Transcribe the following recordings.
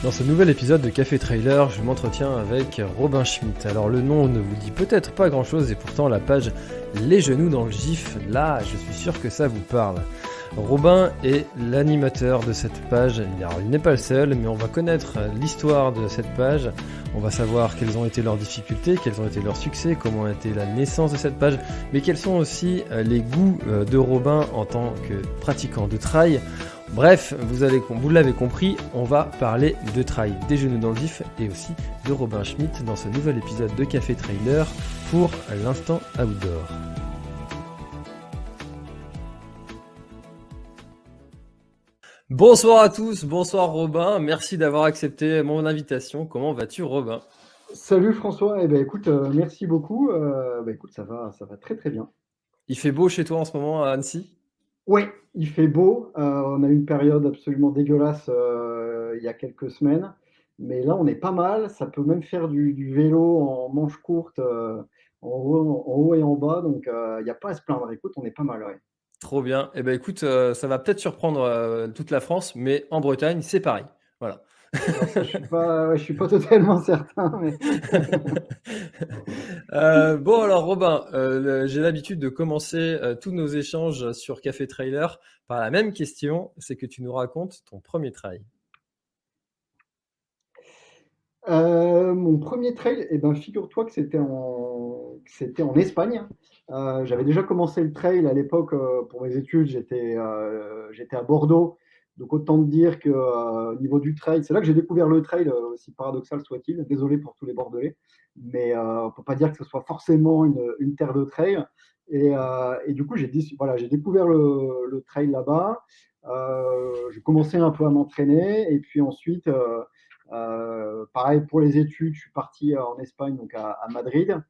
Dans ce nouvel épisode de Café Trailer, je m'entretiens avec Robin Schmitt. Alors le nom ne vous dit peut-être pas grand-chose et pourtant la page Les genoux dans le gif, là je suis sûr que ça vous parle. Robin est l'animateur de cette page. Alors, il n'est pas le seul, mais on va connaître l'histoire de cette page. On va savoir quelles ont été leurs difficultés, quels ont été leurs succès, comment a été la naissance de cette page, mais quels sont aussi les goûts de Robin en tant que pratiquant de trail. Bref, vous l'avez compris, on va parler de trail, des genoux dans le vif et aussi de Robin Schmitt dans ce nouvel épisode de Café Trailer pour l'instant outdoor. Bonsoir à tous, bonsoir Robin, merci d'avoir accepté mon invitation. Comment vas-tu Robin ? Salut François, écoute, merci beaucoup. Écoute, ça va très très bien. Il fait beau chez toi en ce moment à Annecy ? Ouais, il fait beau. On a eu une période absolument dégueulasse il y a quelques semaines, mais là on est pas mal. Ça peut même faire du vélo en manche courte, en haut et en bas, donc il n'y a pas à se plaindre. Écoute, on est pas mal, ouais. Trop bien. Eh ben écoute, ça va peut-être surprendre toute la France, mais en Bretagne c'est pareil. Voilà. Alors ça, je suis pas totalement certain, mais Bon alors Robin, j'ai l'habitude de commencer tous nos échanges sur Café Trailer par la même question, c'est que tu nous racontes ton premier trail. Mon premier trail, figure-toi que c'était en Espagne. J'avais déjà commencé le trail à l'époque, pour mes études, j'étais à Bordeaux. Donc autant te dire que, au niveau du trail, c'est là que j'ai découvert le trail, aussi paradoxal soit-il. Désolé pour tous les Bordelais, mais on peut pas dire que ce soit forcément une terre de trail. Et du coup, j'ai découvert le trail là-bas. J'ai commencé un peu à m'entraîner et puis ensuite, pareil pour les études, je suis parti en Espagne, donc à Madrid.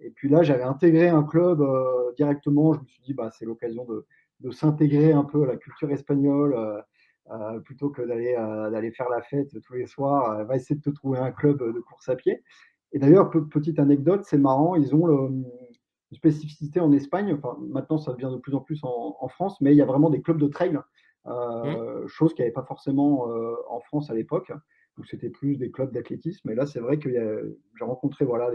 Et puis là, j'avais intégré un club directement. Je me suis dit, bah, c'est l'occasion de s'intégrer un peu à la culture espagnole, plutôt que d'aller faire la fête tous les soirs. Va essayer de te trouver un club de course à pied. Et d'ailleurs, petite anecdote, c'est marrant, ils ont une spécificité en Espagne. Enfin, maintenant, ça devient de plus en plus en France, mais il y a vraiment des clubs de trail, Hmm. chose qu'il n'y avait pas forcément en France à l'époque, où c'était plus des clubs d'athlétisme. Et là, c'est vrai que j'ai rencontré voilà,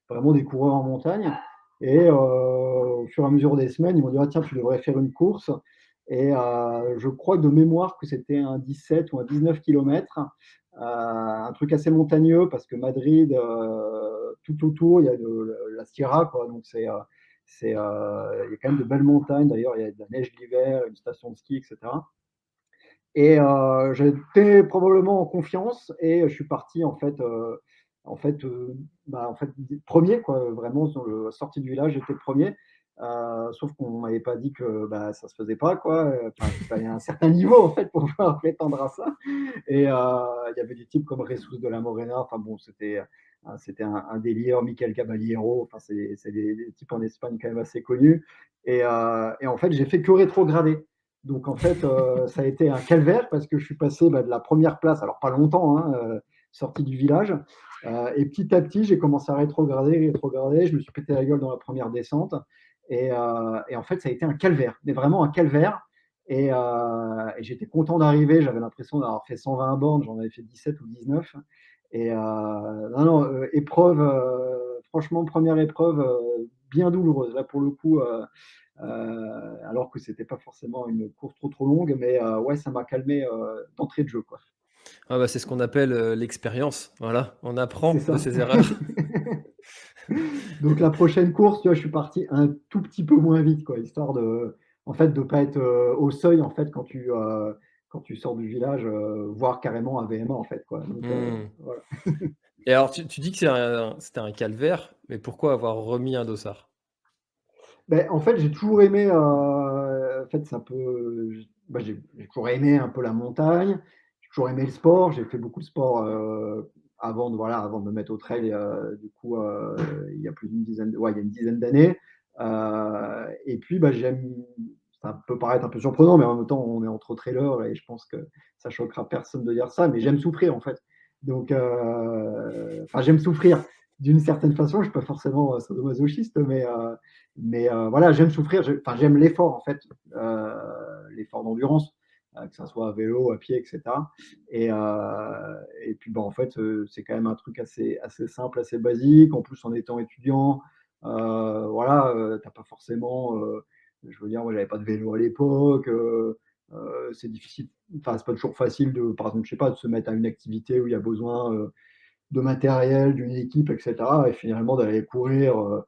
vraiment des coureurs en montagne. Et au fur et à mesure des semaines, ils m'ont dit ah, tiens, tu devrais faire une course. Et je crois de mémoire que c'était un 17 ou un 19 km, un truc assez montagneux parce que Madrid, tout autour, il y a la Sierra, quoi. Donc il y a quand même de belles montagnes. D'ailleurs, il y a de la neige l'hiver, une station de ski, etc. Et j'étais probablement en confiance et je suis parti en fait, en fait premier quoi, vraiment sur la sortie du village, j'étais le premier. Sauf qu'on m'avait pas dit que bah, ça se faisait pas quoi. Enfin, qu'il fallait un certain niveau en fait pour pouvoir prétendre à ça. Et il y avait des types comme Jesus de la Morena. Enfin bon, c'était un délire. Michael Caballero. Enfin, c'est des types en Espagne quand même assez connus. Et en fait, j'ai fait que rétrograder. Donc en fait, ça a été un calvaire parce que je suis passé de la première place, alors pas longtemps, hein, sorti du village. Et petit à petit, j'ai commencé à rétrograder. Je me suis pété la gueule dans la première descente. Et en fait, ça a été un calvaire, mais vraiment un calvaire. Et j'étais content d'arriver. J'avais l'impression d'avoir fait 120 bornes. J'en avais fait 17 ou 19. Et non, non, épreuve, franchement, première épreuve bien douloureuse. Là, pour le coup, alors que c'était pas forcément une course trop longue, mais ouais, ça m'a calmé d'entrée de jeu, quoi. Ah bah, c'est ce qu'on appelle l'expérience. Voilà, on C'est apprend de ça. ses erreurs. Donc la prochaine course, tu vois, je suis parti un tout petit peu moins vite, quoi, histoire en fait, de pas être au seuil, en fait, quand tu sors du village, voire carrément à VMA, en fait, quoi. Donc Hmm. voilà. Et alors tu dis que c'était un calvaire, mais pourquoi avoir remis un dossard ? Ben, en fait, j'ai toujours aimé, en fait, c'est un peu, j'ai toujours aimé un peu la montagne, j'ai toujours aimé le sport, j'ai fait beaucoup de sport avant de me mettre au trail, du coup, il y a plus d'une dizaine, ouais, il y a une dizaine d'années. Et puis, bah, ça peut paraître un peu surprenant, mais en même temps, on est entre trailers là, et je pense que ça choquera personne de dire ça, mais j'aime souffrir en fait. Donc, enfin, j'aime souffrir d'une certaine façon, je ne suis pas forcément sadomasochiste, mais voilà, j'aime souffrir, enfin, j'aime l'effort en fait, l'effort d'endurance. que ça soit à vélo, à pied, etc. Et puis, bah, en fait, c'est quand même un truc assez simple, assez basique. En plus, en étant étudiant, voilà, tu pas forcément, je veux dire, moi, j'avais pas de vélo à l'époque, c'est difficile, enfin, c'est pas toujours facile de, par exemple, je sais pas, de se mettre à une activité où il y a besoin, de matériel, d'une équipe, etc. Et finalement, d'aller courir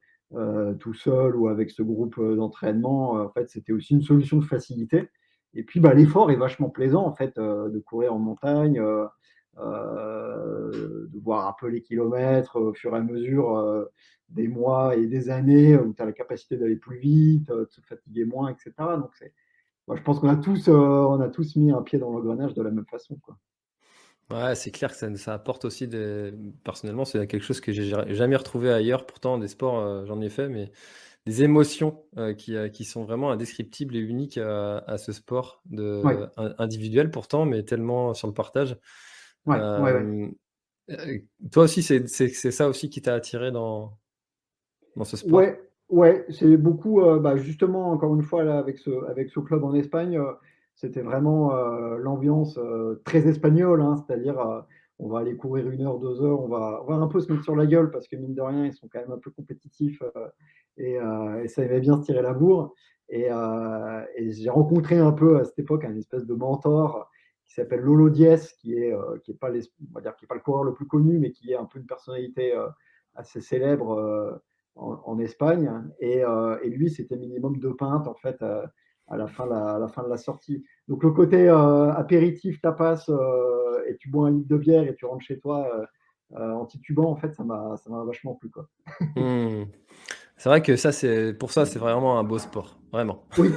tout seul ou avec ce groupe d'entraînement, en fait, c'était aussi une solution de facilité. Et puis, bah, l'effort est vachement plaisant, en fait, de courir en montagne, de voir un peu les kilomètres au fur et à mesure des mois et des années où tu as la capacité d'aller plus vite, de se fatiguer moins, etc. Donc, moi, je pense on a tous mis un pied dans l'engrenage de la même façon, quoi. Ouais, c'est clair que ça apporte aussi des personnellement, c'est quelque chose que j'ai jamais retrouvé ailleurs. Pourtant des sports, j'en ai fait, mais des émotions, qui sont vraiment indescriptibles et uniques à ce sport Ouais, individuel pourtant, mais tellement sur le partage. ouais, ouais, ouais. Hem, Toi aussi, c'est ça aussi qui t'a attiré dans ce sport? Ouais, ouais, c'est beaucoup, bah, justement, encore une fois, là, avec ce club en Espagne, c'était vraiment, l'ambiance, très espagnole, hein. C'est-à-dire, on va aller courir 1 heure, 2 heures, on va un peu se mettre sur la gueule parce que mine de rien, ils sont quand même un peu compétitifs, et ça aimait bien se tirer la bourre. Et j'ai rencontré un peu à cette époque un espèce de mentor qui s'appelle Lolo Diez, qui est pas on va dire, qui est pas le coureur le plus connu, mais qui est un peu une personnalité, assez célèbre, en Espagne. Et lui, c'était minimum 2 pintes en fait à la fin de la sortie. Donc le côté apéritif, tapas, et tu bois un litre de bière et tu rentres chez toi en titubant, en fait, ça m'a vachement plu, quoi. Mmh. C'est vrai que ça, c'est vraiment un beau sport, vraiment. Oui,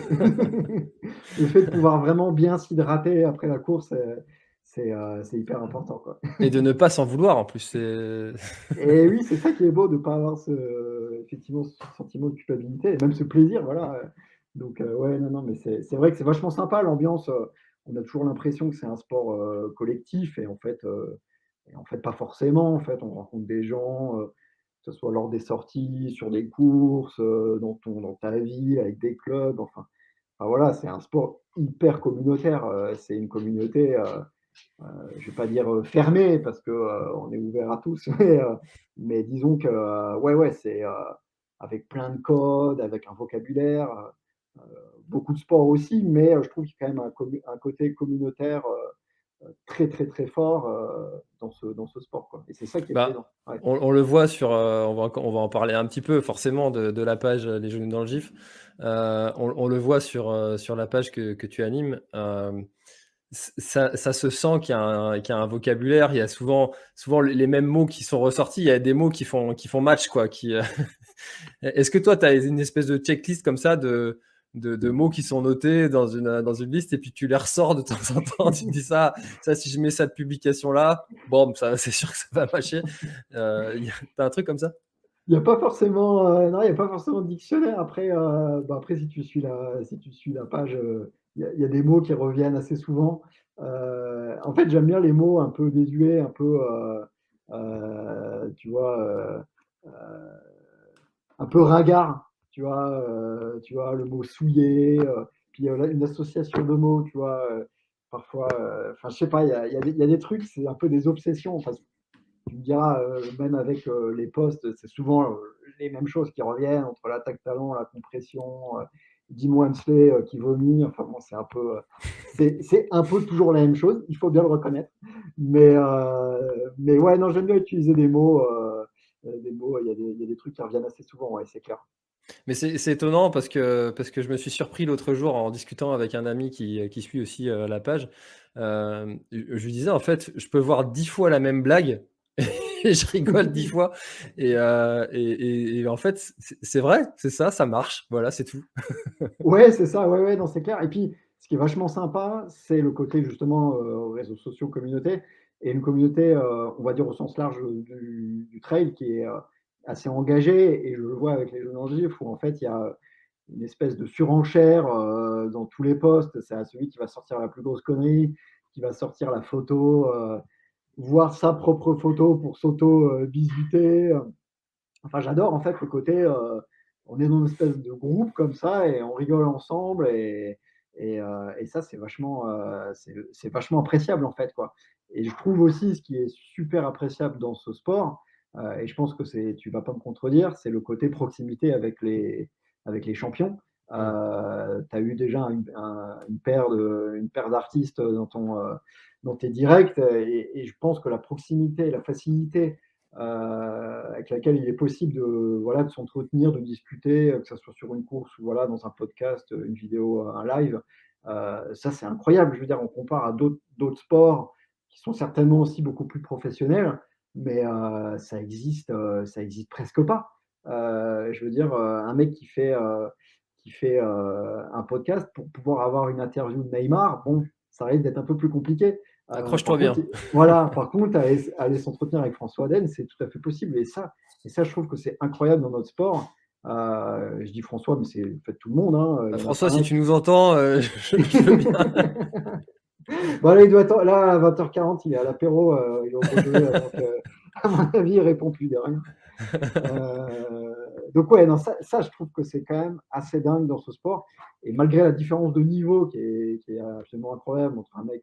le fait de pouvoir vraiment bien s'hydrater après la course, c'est hyper important, quoi. Et de ne pas s'en vouloir en plus, c'est Et oui, c'est ça qui est beau de ne pas avoir effectivement ce sentiment de culpabilité et même ce plaisir, voilà. Donc, ouais, non, non, mais c'est vrai que c'est vachement sympa l'ambiance, on a toujours l'impression que c'est un sport, collectif et en fait pas forcément. En fait, on rencontre des gens, que ce soit lors des sorties, sur des courses, dans ta vie, avec des clubs, enfin voilà, c'est un sport hyper communautaire, c'est une communauté, je vais pas dire fermé parce que on est ouvert à tous, mais disons que ouais, ouais, c'est avec plein de codes, avec un vocabulaire, beaucoup de sport aussi, mais je trouve qu'il y a quand même un côté communautaire très, très, très fort dans ce sport, quoi. Et c'est ça qui est bah, plaisant. Ouais. on le voit sur, on va en parler un petit peu forcément de la page, Les Genoux dans le Gif. On le voit sur la page que tu animes, ça se sent qu'il y a un vocabulaire. Il y a souvent les mêmes mots qui sont ressortis. Il y a des mots qui font match quoi, est-ce que toi, tu as une espèce de checklist comme ça de mots qui sont notés dans une liste et puis tu les ressors de temps en temps, tu te dis ça si je mets cette publication-là, bon, ça, c'est sûr que ça va marcher. T'as un truc comme ça? Il y a pas forcément, non, il y a pas forcément de dictionnaire. Après, bah, après si tu suis la page, il y a des mots qui reviennent assez souvent. En fait, j'aime bien les mots un peu désuets, un peu, tu vois, heu, un peu ringard, tu vois? Le mot souillé, puis, là, une association de mots, tu vois? Parfois, enfin, je sais pas, il y a des trucs, c'est un peu des obsessions. Enfin, tu me diras, même avec les postes, c'est souvent les mêmes choses qui reviennent entre l'attaque talon, la compression, Jim Wamsley qui vomit. Enfin bon, c'est un peu toujours la même chose, il faut bien le reconnaître. Mais ouais, non, j'aime bien utiliser des mots, il y a des trucs qui reviennent assez souvent, ouais, c'est clair. Mais c'est étonnant parce que je me suis surpris l'autre jour en discutant avec un ami qui suit aussi, la page. Je lui disais: «En fait, je peux voir 10 fois la même blague et je rigole 10 fois» et en fait, c'est vrai, c'est ça, ça marche, voilà, c'est tout. Ouais, c'est ça, ouais, ouais, non, c'est clair. Et puis, ce qui est vachement sympa, c'est le côté justement, réseaux sociaux, communauté, et une communauté, on va dire au sens large, du trail qui est, assez engagée. Et je le vois avec les jeunes Angifs où en fait il y a une espèce de surenchère, dans tous les posts. C'est à celui qui va sortir la plus grosse connerie, qui va sortir la photo, voir sa propre photo pour s'auto, bisuter. Enfin, j'adore en fait le côté, on est dans une espèce de groupe comme ça et on rigole ensemble. Et ça, c'est vachement appréciable, en fait, quoi. Et je trouve aussi, ce qui est super appréciable dans ce sport, et je pense que tu vas pas me contredire, c'est le côté proximité avec les champions. Mmh. Tu as eu déjà une paire d'artistes dans tes directs, et je pense que la proximité, la facilité avec laquelle il est possible voilà, de s'entretenir, de discuter, que ce soit sur une course ou voilà, dans un podcast, une vidéo, un live, ça c'est incroyable. Je veux dire, on compare à d'autres sports qui sont certainement aussi beaucoup plus professionnels, mais ça existe presque pas. Je veux dire, un mec qui fait un podcast pour pouvoir avoir une interview de Neymar, bon, ça risque d'être un peu plus compliqué. Accroche-toi Par contre, bien. voilà, par contre, aller s'entretenir avec François Aden, c'est tout à fait possible. Et ça, je trouve que c'est incroyable dans notre sport. Je dis François, mais c'est en fait tout le monde, hein. Il Bah, y en a François, pas si un tu qui. nous entends, je veux bien. Bon, là, il doit être, là, à 20h40, il est à l'apéro, il est au Beaujolais, donc, à mon avis, il répond plus de rien. Donc ouais, non, ça, je trouve que c'est quand même assez dingue dans ce sport. Et malgré la différence de niveau qui est absolument incroyable entre un mec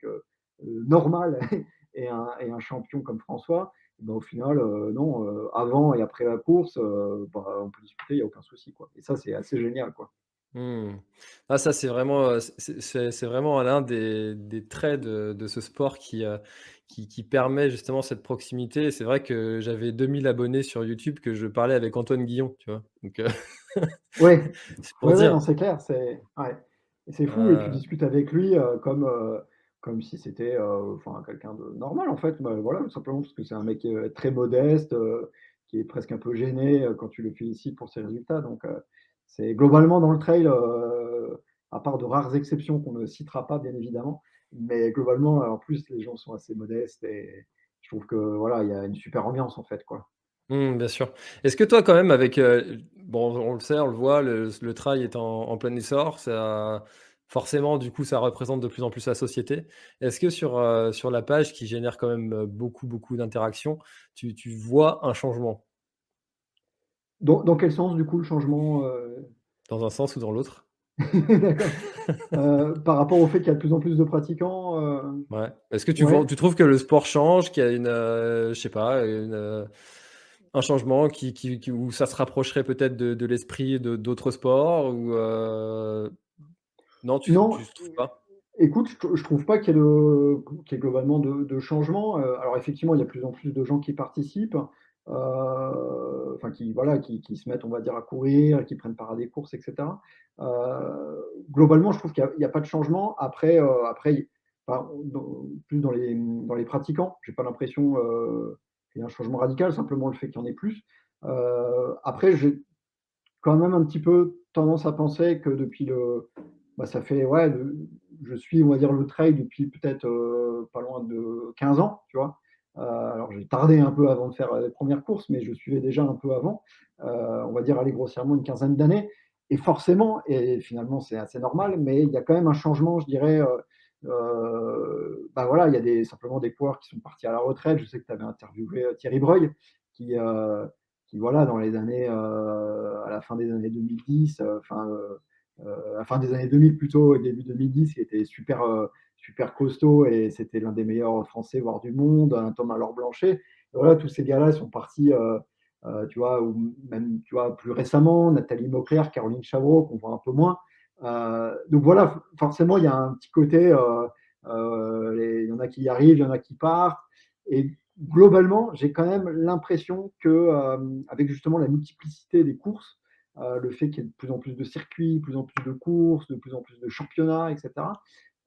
normal et un champion comme François, ben, au final, non, avant et après la course, bah, on peut discuter, il n'y a aucun souci, quoi. Et ça, c'est assez génial, quoi. Mmh. Ah ça, c'est vraiment, c'est vraiment l'un des traits de ce sport qui permet justement cette proximité. C'est vrai que j'avais 2 000 abonnés sur YouTube que je parlais avec Antoine Guillon, tu vois? Donc Ouais, c'est pour ouais, ouais, non, dire. c'est clair, ouais. Et c'est fou, et tu Heu, discutes avec lui, comme si c'était, enfin, quelqu'un de normal, en fait. Bah, voilà, tout simplement parce que c'est un mec, très modeste, qui est presque un peu gêné, quand tu le félicites pour ses résultats. Donc, c'est globalement dans le trail, à part de rares exceptions qu'on ne citera pas, bien évidemment, mais globalement, en plus, les gens sont assez modestes, et je trouve que, voilà, il y a une super ambiance, en fait, quoi. bien sûr. Est-ce que toi quand même avec, bon, on le sait, on le voit, le trail est en plein essor, ça forcément du coup ça représente de plus en plus la société. Est-ce que sur la page qui génère quand même, beaucoup, beaucoup d'interactions, tu vois un changement? Dans quel sens, du coup, le changement, Dans un sens ou dans l'autre? D'accord. Par rapport au fait qu'il y a de plus en plus de pratiquants, Ouais. Est-ce que ouais. tu trouves que le sport change, qu'il y a je sais pas, un changement qui où ça se rapprocherait peut-être de l'esprit de d'autres sports ou, non, Non, tu trouves pas? écoute, je trouve pas qu'il y ait globalement de changement. Alors effectivement, il y a de plus en plus de gens qui participent, enfin qui voilà, qui se mettent, on va dire, à courir, qui prennent part à des courses, et cetera. Globalement, je trouve qu'il y a pas de changement. Après, enfin, plus dans les pratiquants, j'ai pas l'impression, qu'il y a un changement radical, simplement le fait qu'il y en ait plus. Après, j'ai quand même un petit peu tendance à penser que ça fait, ouais, je suis, on va dire, le trail depuis peut-être, pas loin de 15 ans, tu vois? Alors j'ai tardé un peu avant de faire, les premières courses, mais je suivais déjà un peu avant. On va dire, allez, grossièrement une quinzaine d'années, et forcément, et finalement c'est assez normal, mais il y a quand même un changement, je dirais, bah, voilà, il y a simplement des coureurs qui sont partis à la retraite. Je sais que tu avais interviewé, Thierry Breuil qui, voilà, dans les années, à la fin des années 2010, à la fin des années 2000 plutôt, et début 2010, il était super, super costaud, et c'était l'un des meilleurs Français, voire du monde, un Thomas Laure Blanchet. Et voilà, tous ces gars-là sont partis, tu vois, ou même, tu vois, plus récemment, Nathalie Mauclair, Caroline Chavreau, qu'on voit un peu moins. Donc voilà, forcément, il y a un petit côté, il y en a qui y arrivent, il y en a qui partent. Et globalement, j'ai quand même l'impression que, avec justement la multiplicité des courses, le fait qu'il y ait de plus en plus de circuits, de plus en plus de courses, de plus en plus de championnats, etc.,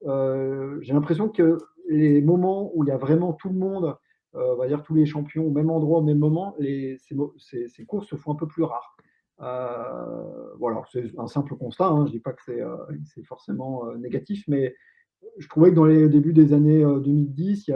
j'ai l'impression que les moments où il y a vraiment tout le monde, on va dire tous les champions au même endroit, au même moment, ces courses se font un peu plus rares. Voilà, c'est un simple constat, hein, je ne dis pas que c'est forcément négatif, mais je trouvais que dans les débuts des années 2010, il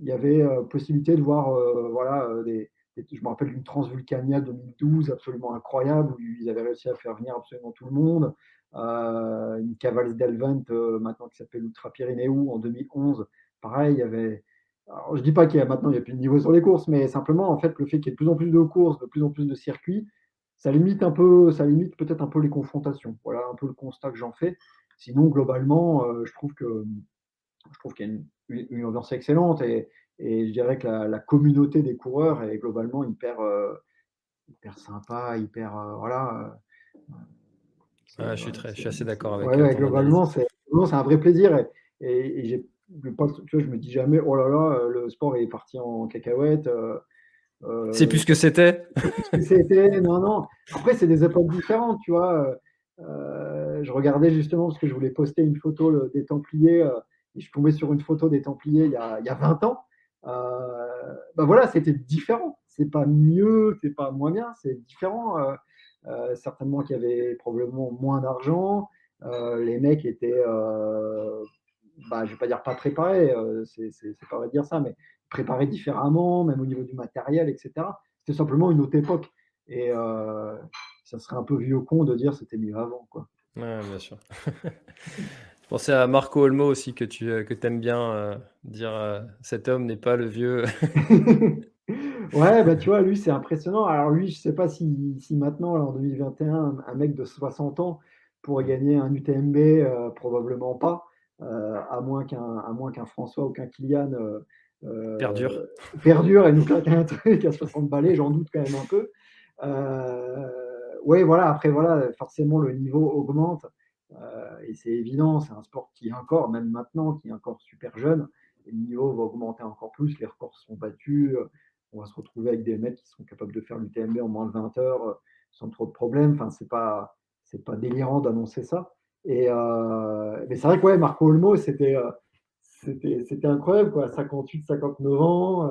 y avait possibilité de voir, voilà, je me rappelle d'une Transvulcania 2012 absolument incroyable, où ils avaient réussi à faire venir absolument tout le monde. Une Cavals d'Elvent, maintenant qui s'appelle Ultra Pyrénéo en 2011. Pareil, il y avait. Alors, je dis pas maintenant il n'y a plus de niveau sur les courses, mais simplement en fait le fait qu'il y ait de plus en plus de courses, de plus en plus de circuits, ça limite peut-être un peu les confrontations. Voilà un peu le constat que j'en fais. Sinon, globalement, je trouve qu'il y a une ambiance excellente et je dirais que la communauté des coureurs est globalement hyper sympa, hyper, voilà, c'est Ouais, voilà, je suis assez d'accord avec ouais, ouais, ton analyse. globalement, c'est un vrai plaisir et j'ai pas, tu vois, je me dis jamais: «Oh là là, le sport est parti en cacahuète, C'est plus ce que ça c'était. c'est plus ce que c'était». Non, non. Après, c'est des époques différentes, tu vois? Je regardais justement parce que je voulais poster une photo, des Templiers, et je suis tombé sur une photo des Templiers il y a 20 ans. Heu, Bah, voilà, c'était différent. C'est pas mieux, c'est pas moins bien, c'est différent. Certainement qu'il y avait probablement moins d'argent. Les mecs étaient, bah, je vais pas dire pas préparés, c'est pas vrai de dire ça, mais préparés différemment, même au niveau du matériel, et cetera. C'était simplement une autre époque et ça serait un peu vieux con de dire: «C'était mieux avant», quoi. Ouais, bien sûr. Je pensais à Marco Olmo aussi que tu aimes bien, dire, «Cet homme n'est pas le vieux». Ouais, bah, tu vois, lui, c'est impressionnant. Alors lui, je sais pas si maintenant, là, en 2021, un mec de 60 ans pourrait Mmh. gagner un UTMB, probablement pas, à moins qu'un François ou qu'un Kylian, Perdure. perdure et nous claque un truc à 60 balais, j'en doute quand même un peu. Heu, ouais, voilà, après voilà, forcément le niveau augmente, et c'est évident, c'est un sport qui est encore, même maintenant, qui est encore super jeune et le niveau va augmenter encore plus, les records seront battus, on va se retrouver avec des mecs qui sont capables de faire l'UTMB en moins de 20 heures, sans trop de problèmes. Enfin, c'est pas délirant d'annoncer ça et mais c'est vrai que ouais, Marco Olmo, c'était incroyable quoi, 58-59 ans,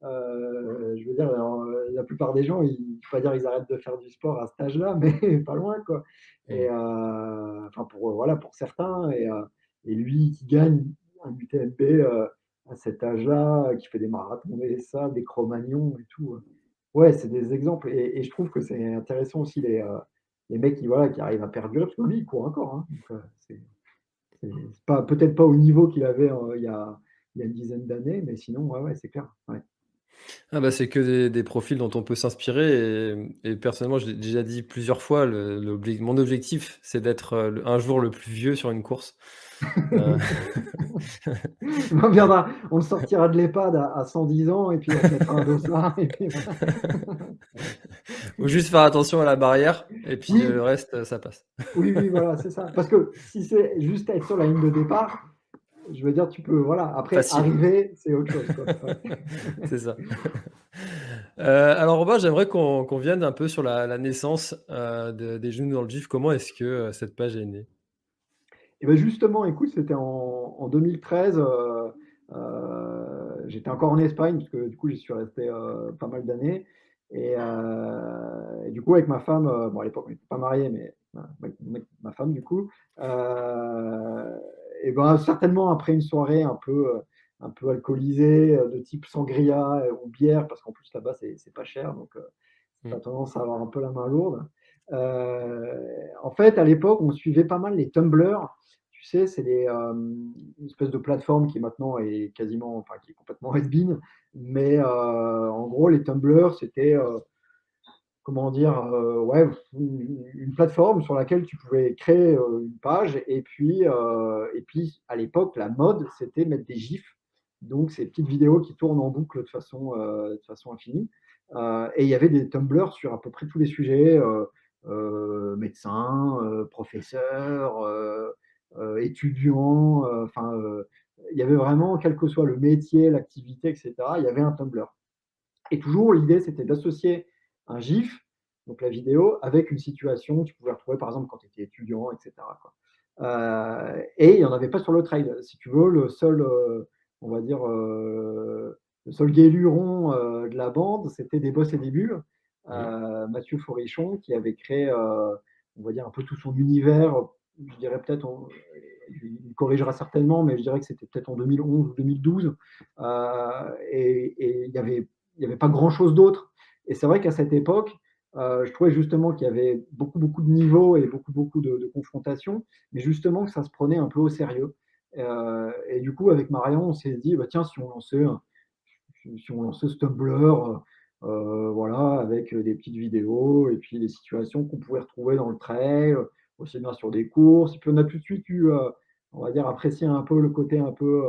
je veux dire, alors, la plupart des gens, je vais pas dire ils arrêtent de faire du sport à cet âge-là, mais pas loin quoi et Mmh. enfin voilà, pour certains et lui qui gagne un UTMB, à cet âge-là, qui fait des marathons et ça, des Cro-Magnons et tout, ouais, c'est des exemples et je trouve que c'est intéressant aussi les mecs qui, voilà, qui arrivent à perdurer parce que lui, il court encore, hein, donc c'est pas peut-être pas au niveau qu'il avait, il y a une dizaine d'années, mais sinon, ouais, ouais, c'est clair, ouais. Ah bah, c'est que des profils dont on peut s'inspirer et personnellement, je l'ai déjà dit plusieurs fois, mon objectif, c'est d'être, un jour le plus vieux sur une course. Heu, On le sortira de l'EHPAD à 110 ans et puis on te mettra un dossard et puis voilà. faut juste faire attention à la barrière et puis, le Oui, reste, ça passe. oui, oui, voilà, c'est ça. Parce que si c'est juste être sur la ligne de départ, je veux dire, tu peux, voilà, après Facile, arriver, c'est autre chose, quoi. Ouais. c'est ça. Alors Robin, j'aimerais qu'on vienne un peu sur la naissance, des Genoux dans le Gif. Comment est-ce que, cette page est née? Et ben justement, écoute, c'était en 2013, j'étais encore en Espagne parce que du coup, j'y suis resté, pas mal d'années et du coup avec ma femme, bon à l'époque on n'était pas mariés, mais ma femme du coup, et ben certainement après une soirée un peu alcoolisée, de type sangria, ou bière parce qu'en plus là-bas c'est pas cher donc tu Mmh. as tendance à avoir un peu la main lourde. En fait, à l'époque, on suivait pas mal les Tumblr. Tu sais, c'est une espèce de plateforme qui maintenant est quasiment, enfin, qui est complètement has-been. Mais en gros, les Tumblr, c'était, comment dire, ouais, une plateforme sur laquelle tu pouvais créer une page. Et puis, à l'époque, la mode, c'était mettre des gifs. Donc, ces petites vidéos qui tournent en boucle de façon infinie. Et il y avait des Tumblr sur à peu près tous les sujets, médecins, professeurs, étudiants, enfin, il y avait vraiment, quel que soit le métier, l'activité, etc., il y avait un Tumblr. Et toujours, l'idée, c'était d'associer un GIF, donc la vidéo, avec une situation que tu pouvais retrouver, par exemple, quand tu étais étudiant, etc., quoi. Et il n'y en avait pas sur le trail. Si tu veux, on va dire, le seul guéluron de la bande, c'était des boss et des bulles. Mmh. Mathieu Forichon, qui avait créé, on va dire, un peu tout son univers, je dirais peut-être, il me corrigera certainement, mais je dirais que c'était peut-être en 2011 ou 2012. Et il y avait pas grand-chose d'autre. Et c'est vrai qu'à cette époque, je trouvais justement qu'il y avait beaucoup, beaucoup de niveaux et beaucoup, beaucoup de confrontations, mais justement que ça se prenait un peu au sérieux. Et du coup, avec Marion, on s'est dit, bah, tiens, si on lançait ce Tumblr, voilà, avec des petites vidéos et puis les situations qu'on pouvait retrouver dans le trail. aussi bien sur des courses. Et puis on a tout de suite eu, on va dire, apprécié un peu le côté un peu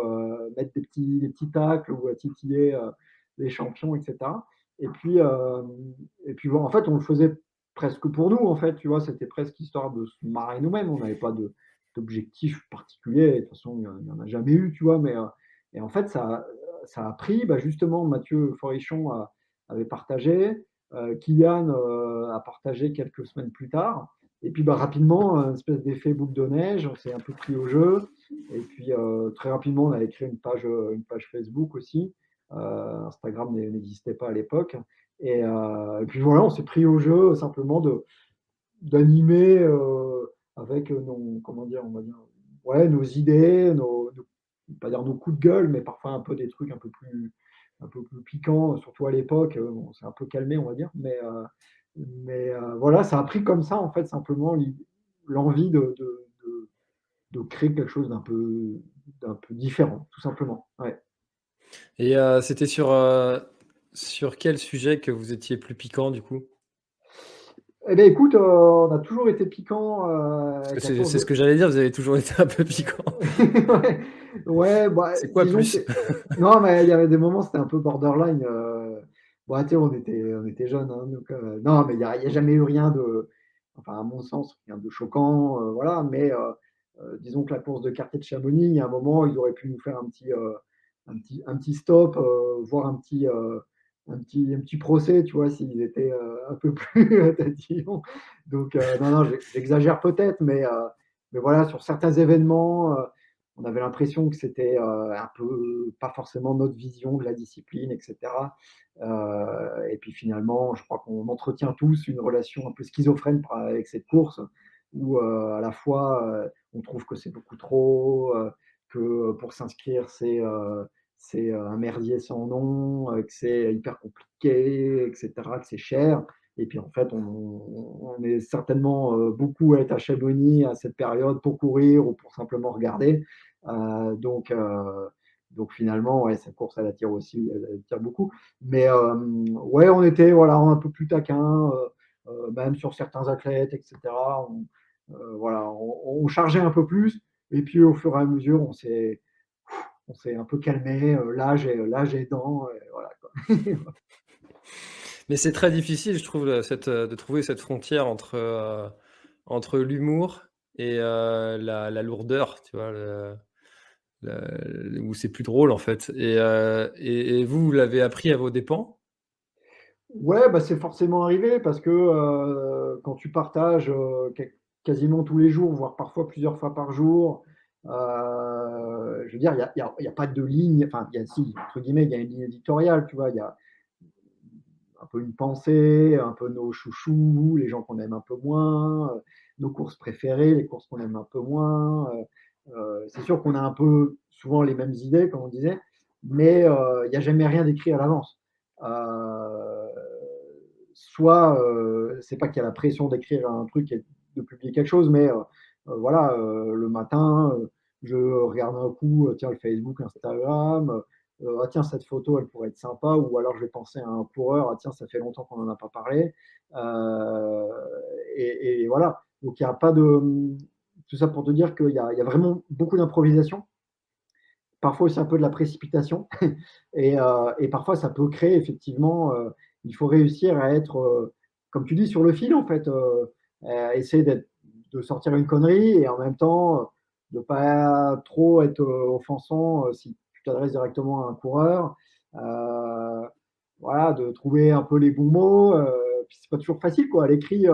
mettre des petits tacles ou titiller les champions, etc. Et puis, bon, en fait, on le faisait presque pour nous, en fait, tu vois, c'était presque histoire de se marrer nous-mêmes. On n'avait pas d'objectif particulier. De toute façon, il n'y en a jamais eu, tu vois, mais et en fait, ça a pris, bah, justement, Mathieu Forichon avait partagé, Kylian a partagé quelques semaines plus tard. Et puis bah, rapidement, une espèce d'effet boule de neige, on s'est un peu pris au jeu. Et puis très rapidement, on avait créé une page Facebook aussi. Instagram n'existait pas à l'époque. Et puis voilà, on s'est pris au jeu simplement d'animer avec nos, comment dire, on va dire, ouais, nos idées, pas dire nos coups de gueule, mais parfois un peu des trucs un peu plus piquants, surtout à l'époque. Bon, c'est un peu calmé, on va dire, mais voilà, ça a pris comme ça, en fait, simplement l'envie de créer quelque chose d'un peu différent, tout simplement. Ouais. Et c'était sur quel sujet que vous étiez plus piquant, du coup? Eh bien, écoute, on a toujours été piquant Parce que avec à c'est force c'est ce de. que j'allais dire, vous avez toujours été un peu piquant. Ouais, ouais, bah, C'est quoi disons plus? que non, mais il y avait des moments, c'était un peu borderline. Bon, tu sais, on était jeunes, hein, donc non, mais il y a jamais eu rien de, enfin, à mon sens, rien de choquant, voilà. Mais disons que la course de quartier de Chamonix, il y a un moment, ils auraient pu nous faire un petit stop, voire un petit procès, tu vois, s'ils étaient un peu plus tatillons. Donc, non, non, j'exagère peut-être, mais voilà, sur certains événements, on avait l'impression que c'était un peu pas forcément notre vision de la discipline, etc. Et puis finalement, je crois qu'on entretient tous une relation un peu schizophrène avec cette course, où à la fois on trouve que c'est beaucoup trop, que pour s'inscrire c'est un merdier sans nom, que c'est hyper compliqué, etc., que c'est cher. Et puis en fait, on est certainement beaucoup à être à Chamonix à cette période pour courir ou pour simplement regarder. Donc finalement, ouais, cette course, elle attire aussi, elle attire beaucoup. Mais ouais, on était voilà, un peu plus taquin, même sur certains athlètes, etc. Voilà, on chargeait un peu plus. Et puis au fur et à mesure, on s'est un peu calmé, l'âge aidant, voilà, quoi. Mais c'est très difficile, je trouve, de trouver cette frontière entre l'humour et la lourdeur, tu vois? Où c'est plus drôle, en fait. Et vous l'avez appris à vos dépens? Ouais, bah, c'est forcément arrivé parce que quand tu partages quasiment tous les jours, voire parfois plusieurs fois par jour, je veux dire, il y a pas de ligne, enfin, il y a si, entre guillemets, il y a une ligne éditoriale, tu vois, il y a un peu une pensée, un peu nos chouchous, les gens qu'on aime un peu moins, nos courses préférées, les courses qu'on aime un peu moins. C'est sûr qu'on a un peu souvent les mêmes idées, comme on disait, mais il n'y a jamais rien d'écrit à l'avance. Euh, Soit, c'est pas qu'il y a la pression d'écrire un truc et de publier quelque chose, mais voilà, le matin, je regarde un coup, tiens, le Facebook, Instagram, ah tiens, cette photo, elle pourrait être sympa, ou alors je vais penser à un coureur, ah tiens, ça fait longtemps qu'on n'en a pas parlé. Euh, et voilà, donc il n'y a pas de. Tout ça pour te dire qu'il y a vraiment beaucoup d'improvisation, parfois aussi un peu de la précipitation, et parfois ça peut créer effectivement, il faut réussir à être, comme tu dis, sur le fil en fait, essayer de sortir une connerie et en même temps de ne pas trop être offensant si tu t'adresses directement à un coureur. Euh, voilà, de trouver un peu les bons mots. Puis c'est pas toujours facile quoi. À l'écrit,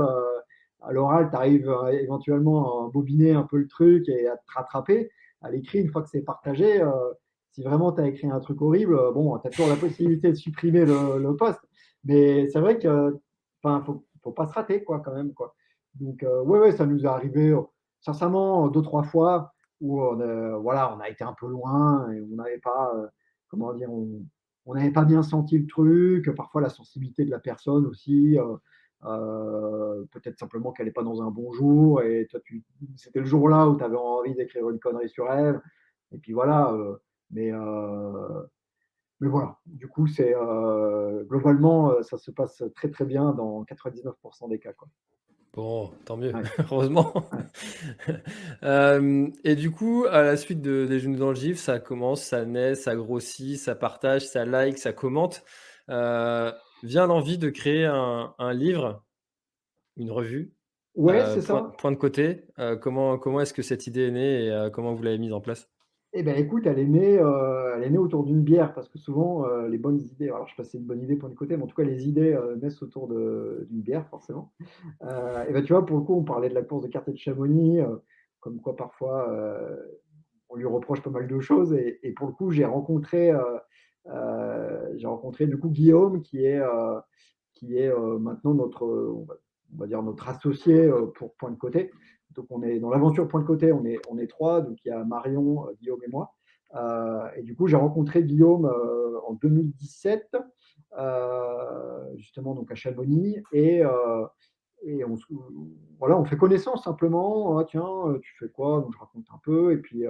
à l'oral, tu arrives éventuellement à bobiner un peu le truc et à te rattraper. À l'écrit, une fois que c'est partagé, si vraiment tu as écrit un truc horrible, bon, tu as toujours la possibilité de supprimer le post. Mais c'est vrai que, enfin, faut pas se rater, quoi, quand même, quoi. Donc, ouais, ouais, ça nous est arrivé, sincèrement, deux, trois fois où voilà, on a été un peu loin et on n'avait pas, comment dire, on n'avait pas bien senti le truc. Parfois, la sensibilité de la personne aussi. Peut-être simplement qu'elle n'est pas dans un bon jour et toi, c'était le jour-là où tu avais envie d'écrire une connerie sur elle. Et puis voilà, mais voilà, du coup, globalement, ça se passe très très bien dans 99% des cas, quoi. Bon, tant mieux, Ouais, heureusement. ouais. Et du coup, à la suite des Genoux dans le gif, ça commence, ça naît, ça grossit, ça partage, ça like, ça commente. Heu, Vient l'envie de créer un livre, une revue, Ouais, c'est point ça. point de côté. Comment est-ce que cette idée est née et comment vous l'avez mise en place? Eh ben, écoute, elle est née autour d'une bière parce que souvent, les bonnes idées alors je sais pas si c'est une bonne idée pour une côté, mais en tout cas les idées, naissent autour d'une bière forcément. Et bah, tu vois, pour le coup, on parlait de la course de Quartier de Chamonix, comme quoi parfois, on lui reproche pas mal de choses et pour le coup, j'ai rencontré du coup Guillaume qui est maintenant on va dire notre associé, pour Point de Côté. Donc on est dans l'aventure Point de Côté, on est 3, donc il y a Marion, Guillaume et moi. Et du coup, j'ai rencontré Guillaume, en 2017, justement donc à Chamonix et voilà, on fait connaissance simplement. Ah tiens, tu fais quoi? Donc je raconte un peu et puis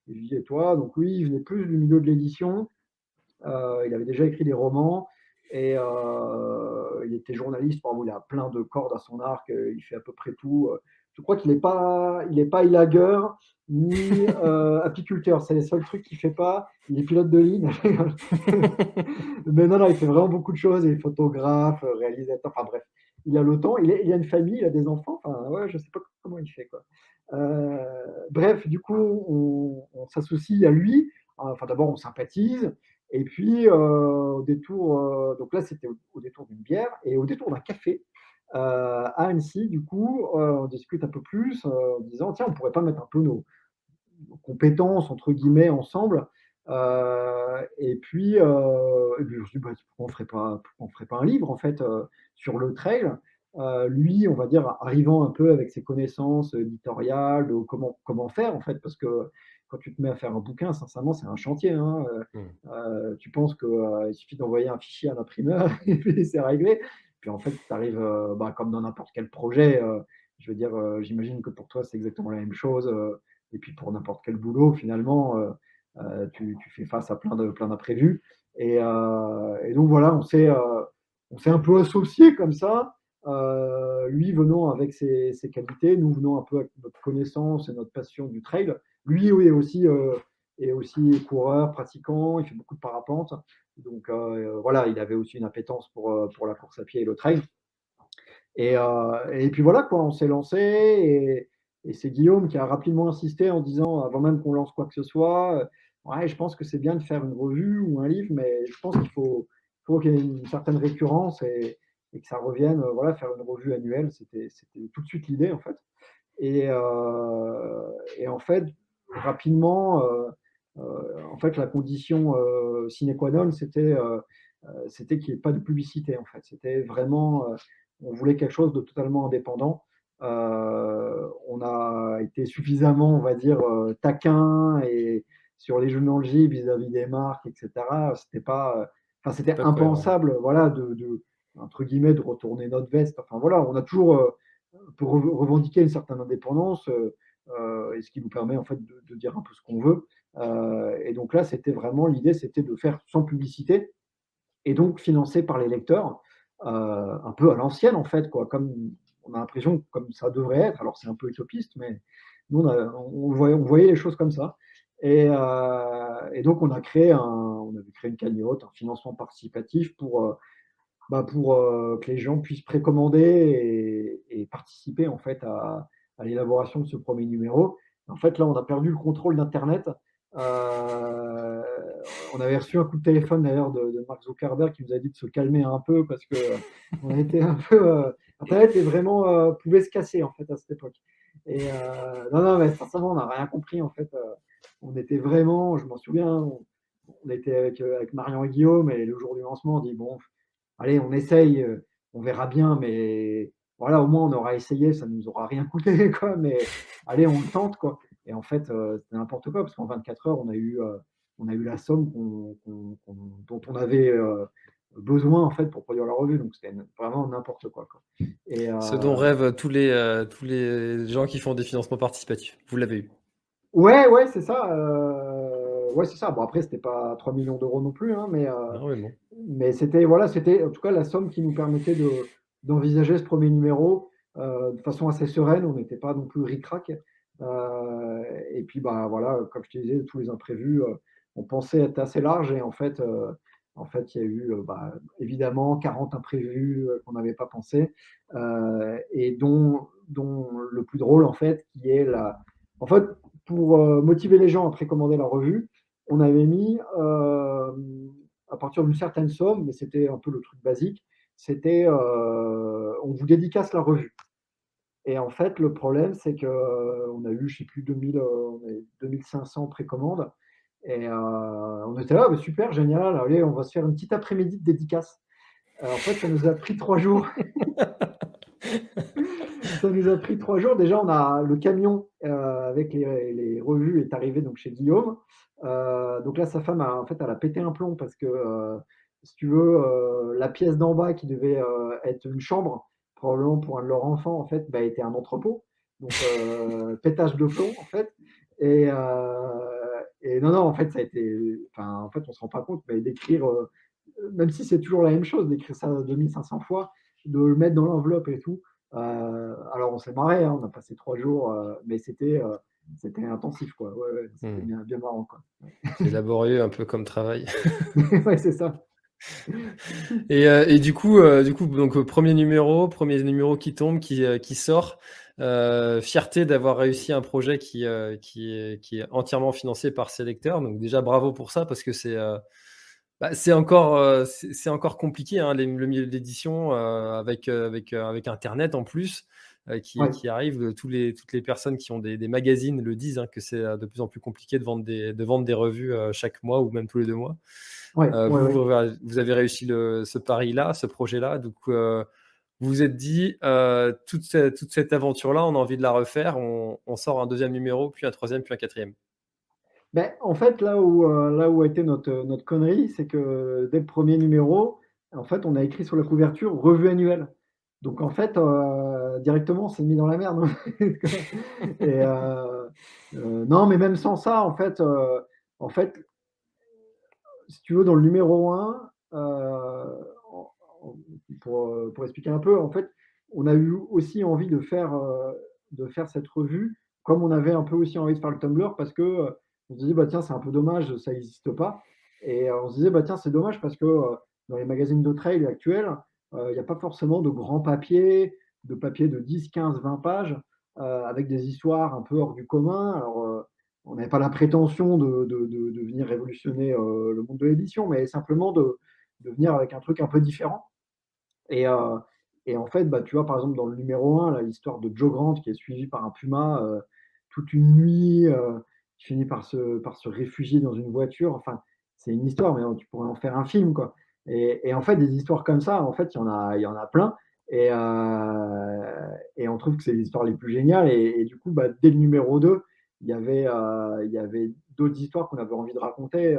je lui dis et toi? Donc lui, il venait plus du milieu de l'édition. Il avait déjà écrit des romans et il était journaliste. Enfin, bon, il a plein de cordes à son arc. Il fait à peu près tout. Je crois qu'il est pas élagueur ni apiculteur. C'est les seuls trucs qu'il fait pas. Il est pilote de ligne. Mais non, non, il fait vraiment beaucoup de choses. Il est photographe, réalisateur. Enfin bref, il a le temps. Il a une famille, il a des enfants. Enfin ouais, je sais pas comment il fait quoi. Euh, Bref, du coup, on s'associe à lui. Enfin d'abord, on sympathise. Et puis, au détour, donc là, c'était au détour d'une bière et au détour d'un café à Annecy, du coup, on discute un peu plus en disant, tiens, on pourrait pas mettre un peu nos compétences, entre guillemets, ensemble. Et puis, je me suis dit, bah, pourquoi on ferait pas un livre, en fait, sur le trail. Lui, on va dire, arrivant un peu avec ses connaissances éditoriales, de comment faire, en fait, parce que quand tu te mets à faire un bouquin, sincèrement, c'est un chantier. Hein. Mmh. Tu penses qu'il suffit d'envoyer un fichier à l'imprimeur et puis c'est réglé. Puis en fait, tu arrives, bah, comme dans n'importe quel projet, je veux dire, j'imagine que pour toi, c'est exactement la même chose. Et puis pour n'importe quel boulot, finalement, tu fais face à plein d'imprévus. Et donc voilà, on s'est un peu associés comme ça. Lui venant avec ses qualités, nous venons un peu avec notre connaissance et notre passion du trail. Lui, oui, est aussi coureur, pratiquant, il fait beaucoup de parapente. Donc voilà, il avait aussi une appétence pour la course à pied et le trail. Et puis voilà, quoi, on s'est lancé et c'est Guillaume qui a rapidement insisté en disant, avant même qu'on lance quoi que ce soit, ouais, je pense que c'est bien de faire une revue ou un livre, mais je pense qu'il faut qu'il y ait une certaine récurrence et que ça revienne, voilà, faire une revue annuelle. C'était tout de suite l'idée, en fait. Et en fait, rapidement, en fait, la condition sine qua non, c'était qu'il n'y ait pas de publicité, en fait. C'était vraiment, on voulait quelque chose de totalement indépendant. On a été suffisamment, on va dire, taquin et sur les jeux dans le gif vis-à-vis des marques, etc. Enfin, C'était c'était pas cohérent. impensable, voilà, entre guillemets, de retourner notre veste. Enfin voilà, on a toujours pour revendiquer une certaine indépendance, et ce qui nous permet en fait de dire un peu ce qu'on veut. Et donc là, c'était vraiment l'idée, c'était de faire sans publicité et donc financé par les lecteurs, un peu à l'ancienne en fait, quoi. Comme on a l'impression comme ça devrait être. Alors c'est un peu utopiste, mais nous on voyait les choses comme ça. Et donc on avait créé une cagnotte, un financement participatif pour que les gens puissent précommander et participer en fait à l'élaboration de ce premier numéro. En fait, là, on a perdu le contrôle d'Internet. Euh, on avait reçu un coup de téléphone d'ailleurs de Mark Zuckerberg qui nous a dit de se calmer un peu parce que on était un peu. Internet est vraiment pouvait se casser en fait à cette époque. Non, non, mais sincèrement, on n'a rien compris en fait. On était vraiment, je m'en souviens, on était avec Marion et Guillaume et le jour du lancement, on dit bon, allez, on essaye, on verra bien, mais voilà, au moins on aura essayé, ça ne nous aura rien coûté, quoi, mais allez, on le tente, quoi. Et en fait, c'était n'importe quoi, parce qu'en 24 heures, on a eu la somme dont on avait besoin, en fait, pour produire la revue. Donc, c'était vraiment n'importe quoi. Et Ce dont rêvent tous les gens qui font des financements participatifs. Vous l'avez eu. ouais, ouais, c'est ça. Ouais, c'est ça. Bon, après, c'était pas 3 millions d'euros non plus, hein, mais, Ah ouais, bon. mais c'était, voilà, c'était en tout cas la somme qui nous permettait d'envisager ce premier numéro. de façon assez sereine, on n'était pas non plus ric-rac. Et puis bah voilà, comme je te disais, tous les imprévus, on pensait être assez large et en fait, il y a eu bah, évidemment 40 imprévus qu'on n'avait pas pensé, et dont le plus drôle en fait, qui est en fait, pour motiver les gens à précommander la revue, on avait mis à partir d'une certaine somme, mais c'était un peu le truc basique, c'était on vous dédicace la revue. Et en fait, le problème, c'est que on a eu, je sais plus, 2000, on a eu 2500 précommandes. Et on était là, bah, super, génial, allez, on va se faire une petite après-midi de dédicace. En fait, ça nous a pris 3 jours. Ça nous a pris 3 jours. Déjà, on a le camion avec les revues est arrivé donc chez Guillaume. Donc là, sa femme en fait, elle a pété un plomb parce que, si tu veux, la pièce d'en bas qui devait être une chambre, probablement pour un de leurs enfants, en fait, bah, était un entrepôt. Donc, pétage de plomb, en fait. Et, non, non, en fait, ça a été. Enfin, en fait, on se rend pas compte, mais d'écrire, même si c'est toujours la même chose, d'écrire ça 2500 fois, de le mettre dans l'enveloppe et tout. Alors on s'est marré, hein, on a passé 3 jours, mais c'était intensif, quoi. Ouais, ouais, c'était bien, bien marrant, quoi. C'est laborieux un peu comme travail. Ouais, c'est ça. Et du coup, donc premier numéro qui tombe, qui sort. Fierté d'avoir réussi un projet qui est entièrement financé par ses lecteurs. Donc déjà bravo pour ça parce que c'est encore compliqué, hein, le milieu de l'édition avec Internet en plus Ouais, qui arrive. Toutes les personnes qui ont des magazines le disent, hein, que c'est de plus en plus compliqué de vendre des revues chaque mois ou même tous les 2 mois. ouais, ouais, ouais. Vous avez réussi ce pari-là, ce projet-là. Donc, vous vous êtes dit, toute cette aventure-là, on a envie de la refaire. On sort un deuxième numéro, puis un troisième, puis un quatrième. Ben, en fait, là où a été notre connerie, c'est que dès le premier numéro, en fait, on a écrit sur la couverture revue annuelle. Donc, en fait, directement, on s'est mis dans la merde. Et non, mais même sans ça, en fait, si tu veux, dans le numéro 1, pour expliquer un peu, en fait, on a eu aussi envie de faire cette revue, comme on avait un peu aussi envie de faire le Tumblr, parce que on se disait, bah, tiens, c'est un peu dommage, ça n'existe pas. Et on se disait, bah, tiens, c'est dommage parce que dans les magazines de trail actuels, il n'y a pas forcément de grands papiers, de papiers de 10, 15, 20 pages, avec des histoires un peu hors du commun. Alors, on n'avait pas la prétention de venir révolutionner le monde de l'édition, mais simplement de venir avec un truc un peu différent. Et, en fait, bah, tu vois, par exemple, dans le numéro 1, l'histoire de Joe Grant qui est suivi par un puma toute une nuit, qui finit par se réfugier dans une voiture. Enfin, c'est une histoire, mais tu pourrais en faire un film, quoi. Et en fait, des histoires comme ça, en fait, il y en a plein. Et on trouve que c'est les histoires les plus géniales. Et du coup, bah, dès le numéro 2, il y avait d'autres histoires qu'on avait envie de raconter.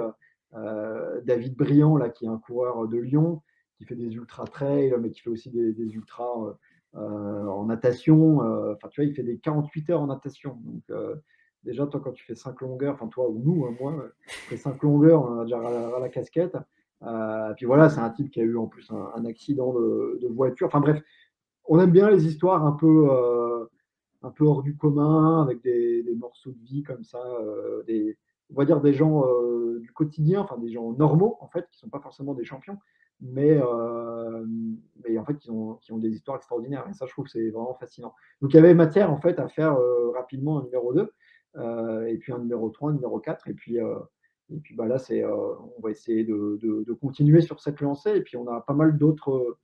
David Briand, là, qui est un coureur de Lyon, qui fait des ultra trails, mais qui fait aussi des ultras en natation. Enfin, tu vois, il fait des 48 heures en natation. Donc, déjà, toi, quand tu fais 5 longueurs, enfin, toi ou nous, hein, moi, je fais 5 longueurs, on a déjà ras la casquette. Puis voilà, c'est un type qui a eu en plus un accident de voiture. Enfin, bref, on aime bien les histoires un peu hors du commun, avec des morceaux de vie comme ça, on va dire des gens du quotidien, enfin des gens normaux en fait, qui ne sont pas forcément des champions, mais, en fait qui ont des histoires extraordinaires. Et ça, je trouve que c'est vraiment fascinant. Donc il y avait matière en fait à faire rapidement un numéro 2, et puis un numéro 3, un numéro 4, et puis bah, là, on va essayer de continuer sur cette lancée, et puis on a pas mal d'autres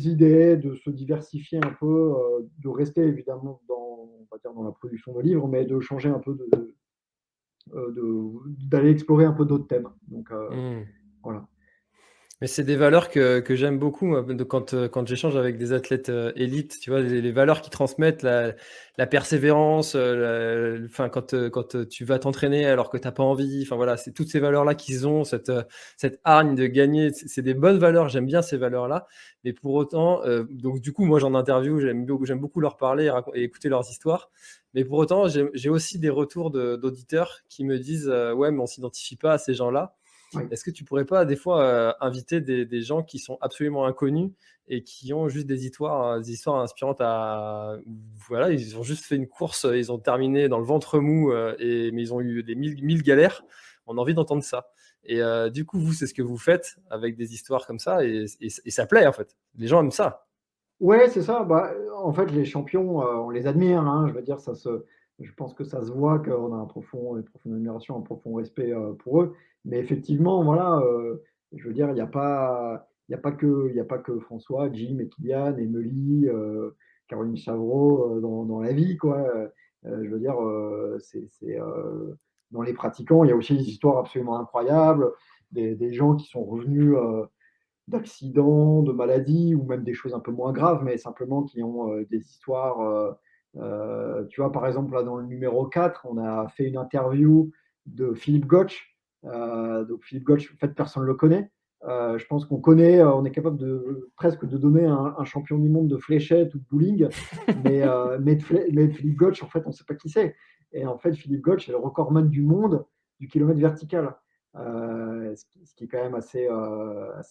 idées, de se diversifier un peu, de rester évidemment on va dire dans la production de livres, mais de changer un peu, d'aller explorer un peu d'autres thèmes. Donc Mmh. voilà. Mais c'est des valeurs que j'aime beaucoup, moi, quand j'échange avec des athlètes élites, tu vois, les valeurs qui transmettent la persévérance, enfin, quand tu vas t'entraîner alors que tu n'as pas envie, enfin voilà, c'est toutes ces valeurs-là qu'ils ont, cette hargne de gagner, c'est des bonnes valeurs, j'aime bien ces valeurs-là. Mais pour autant, donc du coup, moi j'en interview, j'aime beaucoup leur parler et écouter leurs histoires. Mais pour autant, j'ai aussi des retours d'auditeurs qui me disent ouais, mais on s'identifie pas à ces gens-là. Oui. Est-ce que tu pourrais pas des fois inviter des gens qui sont absolument inconnus et qui ont juste des histoires inspirantes à voilà, ils ont juste fait une course, ils ont terminé dans le ventre mou, mais ils ont eu des mille galères. On a envie d'entendre ça et du coup, vous, c'est ce que vous faites avec des histoires comme ça et ça plaît, en fait. Les gens aiment ça. Ouais, c'est ça. Bah, en fait, les champions, on les admire, hein. Je veux dire, je pense que ça se voit qu'on a une profonde admiration, un profond respect, pour eux. Mais effectivement, voilà, je veux dire, il y a pas que François, Jim et Kylian, Emily, Caroline Chavreau, dans la vie, quoi. Je veux dire, dans les pratiquants, il y a aussi des histoires absolument incroyables, des gens qui sont revenus, d'accidents, de maladies ou même des choses un peu moins graves, mais simplement qui ont des histoires. Tu vois, par exemple, là, dans le numéro 4, on a fait une interview de Philippe Gotch. Donc, Philippe Gotch, en fait, personne ne le connaît. Je pense qu'on connaît, on est capable de presque de donner un champion du monde de fléchette ou de bowling, mais de Philippe Gotch, en fait, on ne sait pas qui c'est. Et en fait, Philippe Gotch est le recordman du monde du kilomètre vertical. Ce qui est quand même assez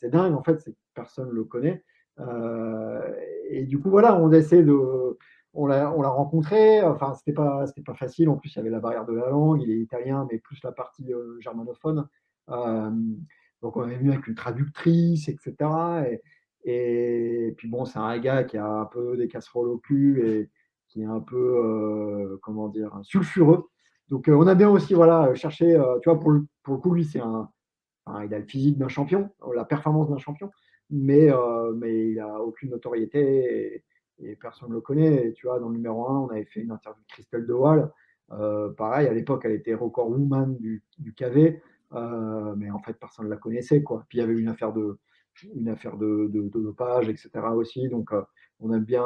dingue, en fait, c'est que personne ne le connaît. Euh, et du coup, voilà, on l'a rencontré. Enfin, c'était pas facile. En plus, il y avait la barrière de la langue. Il est italien, mais plus la partie germanophone. Euh, donc, on est venu avec une traductrice, etc. Et puis, bon, c'est un gars qui a un peu des casseroles au cul et qui est un peu, comment dire, sulfureux. Donc, on a bien aussi voilà, cherché, tu vois, pour le coup, lui, enfin, il a le physique d'un champion, la performance d'un champion, mais il n'a aucune notoriété et personne ne le connaît. Et, tu vois, dans le numéro 1, on avait fait une interview de Christelle De Waal. Pareil, à l'époque, elle était record woman du KV, mais en fait, personne ne la connaissait, quoi. Puis il y avait une affaire de dopage, etc. aussi. Donc, on aime bien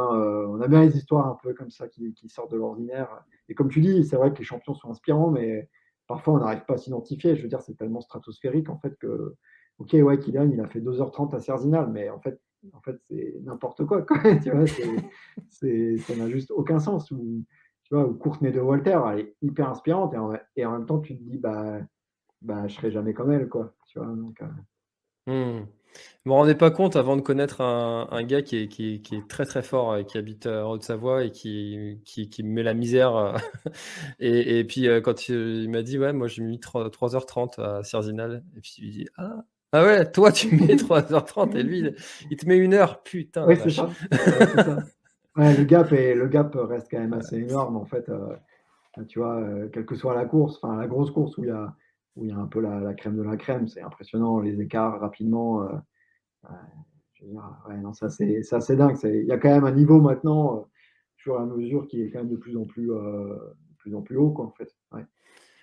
les histoires un peu comme ça qui sortent de l'ordinaire. Et comme tu dis, c'est vrai que les champions sont inspirants, mais parfois on n'arrive pas à s'identifier. Je veux dire, c'est tellement stratosphérique en fait que, ok, ouais, Kylian, il a fait 2h30 à Cerzinal, mais en fait c'est n'importe quoi, quoi. Tu vois, ça n'a juste aucun sens. Ou, tu vois, ou Courtenay de Walter, elle est hyper inspirante et en même temps, tu te dis, bah, je serai jamais comme elle, quoi. Tu vois, donc, Mmh. Je me rendais pas compte avant de connaître un gars qui est très, très fort, qui habite, en Haute-Savoie et qui me met la misère, et puis, quand il m'a dit: «Ouais, moi j'ai mis 3h30 à Cerzinal» et puis je lui dis: «Ah ouais, toi tu mets 3h30 et lui il te met 1 heure? Putain la oui, c'est vache!» ça. C'est ça. Ouais, le gap reste quand même assez énorme en fait. Tu vois, quelle que soit la course, enfin la grosse course où il y a un peu la crème de la crème, c'est impressionnant les écarts rapidement. Ouais, je veux dire, ouais, non, ça c'est assez dingue. Il y a quand même un niveau maintenant, au fur et à mesure, qui est quand même de plus en plus haut, quoi, en fait. Ouais.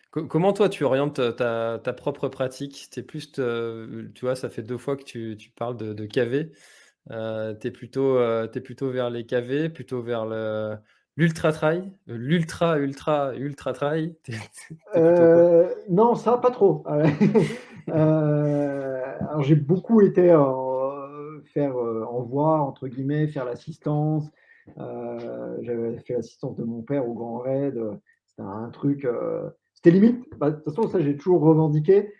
Comment toi tu orientes, ta propre pratique? Tu plus tu vois, ça fait 2 fois que tu parles de KV. Tu plutôt vers les KV, plutôt vers l'ultra trail, ultra trail? Tu plutôt quoi? Non, ça, pas trop. Alors j'ai beaucoup été faire en voie, entre guillemets, faire l'assistance. J'avais fait l'assistance de mon père au Grand Raid. C'était un truc. C'était limite. Bah, de toute façon, ça, j'ai toujours revendiqué.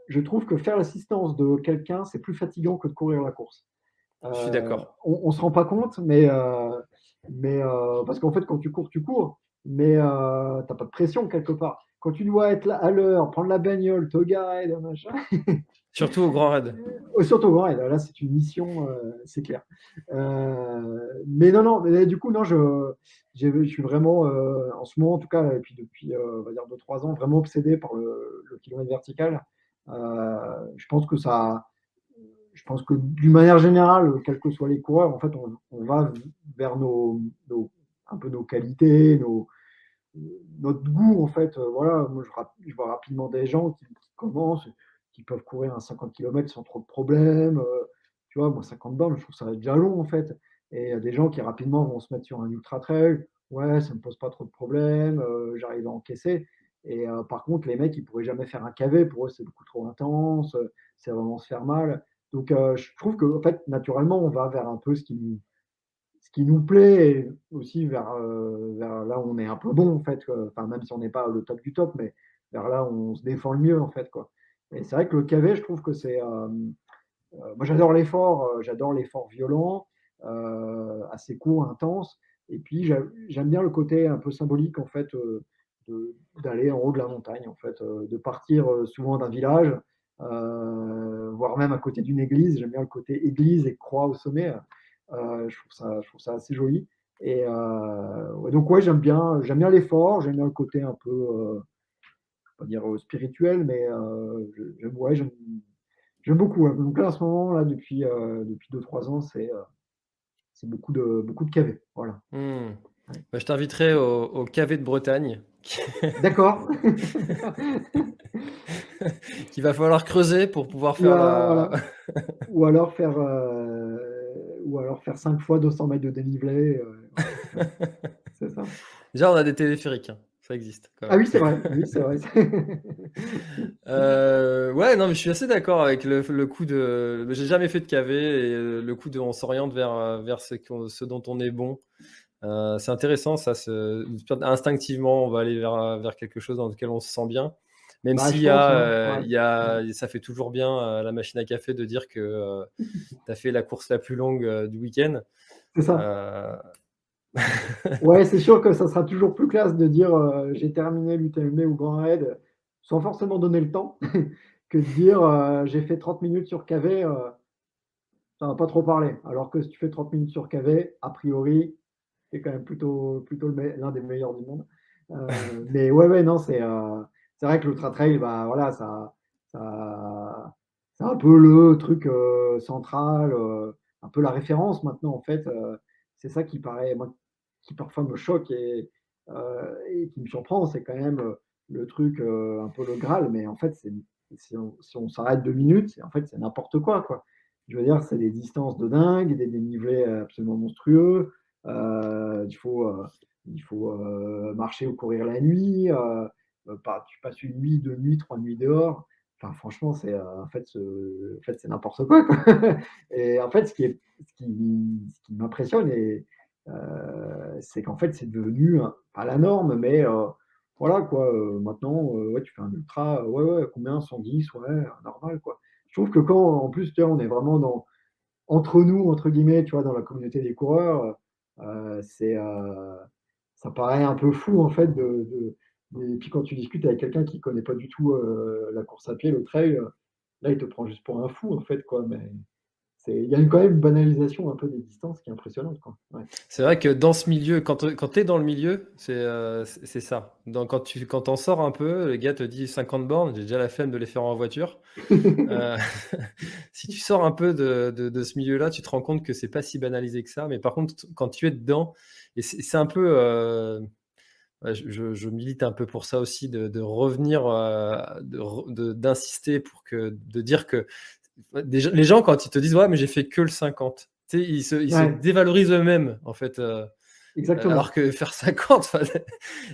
Je trouve que faire l'assistance de quelqu'un, c'est plus fatigant que de courir la course. Je suis d'accord. On se rend pas compte, mais parce qu'en fait, quand tu cours, mais t'as pas de pression quelque part. Quand tu dois être là à l'heure, prendre la bagnole, te garer, machin, Surtout au Grand Raid. surtout grand, et là c'est une mission, c'est clair. Mais non, non, mais du coup, non, je suis vraiment, en ce moment en tout cas, et puis depuis, on va dire 2-3 ans, vraiment obsédé par le kilomètre vertical. Je pense que je pense que d'une manière générale, quels que soient les coureurs, en fait, on va vers un peu nos qualités, notre goût, en fait. Voilà, moi, je vois rapidement des gens qui commencent, qui peuvent courir un 50 km sans trop de problèmes. Tu vois, moi, 50 bornes, je trouve ça déjà long, en fait. Et il y a des gens qui rapidement vont se mettre sur un ultra trail. Ouais, ça ne me pose pas trop de problèmes, j'arrive à encaisser. Et par contre, les mecs, ils pourraient jamais faire un KV. Pour eux, c'est beaucoup trop intense, c'est vraiment se faire mal. Donc, je trouve que, en fait, naturellement, on va vers un peu ce qui nous plaît et aussi vers là où on est un peu bon, en fait. Enfin, même si on n'est pas le top du top, mais vers là où on se défend le mieux, en fait, quoi. Et c'est vrai que le KV, je trouve que c'est, moi j'adore l'effort violent, assez court, intense. Et puis j'aime bien le côté un peu symbolique en fait, de d'aller en haut de la montagne en fait, de partir, souvent d'un village, voire même à côté d'une église. J'aime bien le côté église et croix au sommet, je trouve ça assez joli. Et ouais, donc ouais, j'aime bien l'effort, j'aime bien le côté un peu, pas dire, spirituel, mais j'aime, ouais, j'aime beaucoup, ouais. Donc là, en ce moment, là, depuis 2-3 ans, c'est beaucoup de KV. Voilà. Hmm. Ouais. Bah, je t'inviterai au KV de Bretagne, D'accord. qu'il va falloir creuser pour pouvoir Ou faire la. voilà. Ou alors faire 5 fois 200 mètres de dénivelé. Ouais, c'est ça. Déjà, on a des téléphériques, hein, ça existe quand Ah même. oui, c'est vrai. Oui, c'est vrai. Ouais, non, mais je suis assez d'accord avec le coup de. J'ai jamais fait de KV et le coup de on s'oriente vers ce dont on est bon. C'est intéressant, ça. Instinctivement, on va aller vers quelque chose dans lequel on se sent bien. Même Bah, s'il je y pense, a, hein. Ouais. ça fait toujours bien la machine à café de dire que tu as fait la course la plus longue du week-end. C'est ça. Euh, Ouais, c'est sûr que ça sera toujours plus classe de dire, j'ai terminé l'UTMB ou Grand Raid, sans forcément donner le temps, que de dire, j'ai fait 30 minutes sur KV, ça va pas trop parler. Alors que si tu fais 30 minutes sur KV, a priori, tu es quand même plutôt l'un des meilleurs du monde. Mais ouais, ouais, non, c'est vrai que l'ultra trail, bah, voilà, ça c'est un peu le truc, central, un peu la référence maintenant en fait, c'est ça qui paraît moi, qui parfois me choque et qui me surprend, c'est quand même, le truc, un peu le Graal, mais en fait, si on s'arrête 2 minutes, en fait, c'est n'importe quoi, quoi. Je veux dire, c'est des distances de dingue, des dénivelés absolument monstrueux. Il faut, marcher ou courir la nuit, tu passes une nuit, 2 nuits, 3 nuits dehors. Enfin, franchement, en fait, c'est n'importe quoi, quoi. Et en fait, ce qui m'impressionne c'est qu'en fait, c'est devenu, pas la norme, mais voilà quoi, maintenant, ouais, tu fais un ultra, ouais, ouais, combien? 110, ouais, normal, quoi. Je trouve que quand en plus, tu vois, on est vraiment entre nous, entre guillemets, tu vois, dans la communauté des coureurs, ça paraît un peu fou en fait et puis quand tu discutes avec quelqu'un qui connaît pas du tout, la course à pied, le trail, là, il te prend juste pour un fou en fait, quoi, mais il y a quand même une banalisation un peu des distances qui est impressionnante, quoi. Ouais. C'est vrai que dans ce milieu, quand tu es dans le milieu, c'est ça. Quand t'en sors un peu, le gars te dit 50 bornes, j'ai déjà la flemme de les faire en voiture. Euh, si tu sors un peu de ce milieu-là, tu te rends compte que c'est pas si banalisé que ça. Mais par contre, quand tu es dedans, et c'est un peu, ouais, je milite un peu pour ça aussi, de revenir, d'insister de dire que les gens, quand ils te disent ouais, mais j'ai fait que le 50, tu sais, ils se Ouais, dévalorisent eux-mêmes, en fait. Alors exactement. que faire 50, enfin,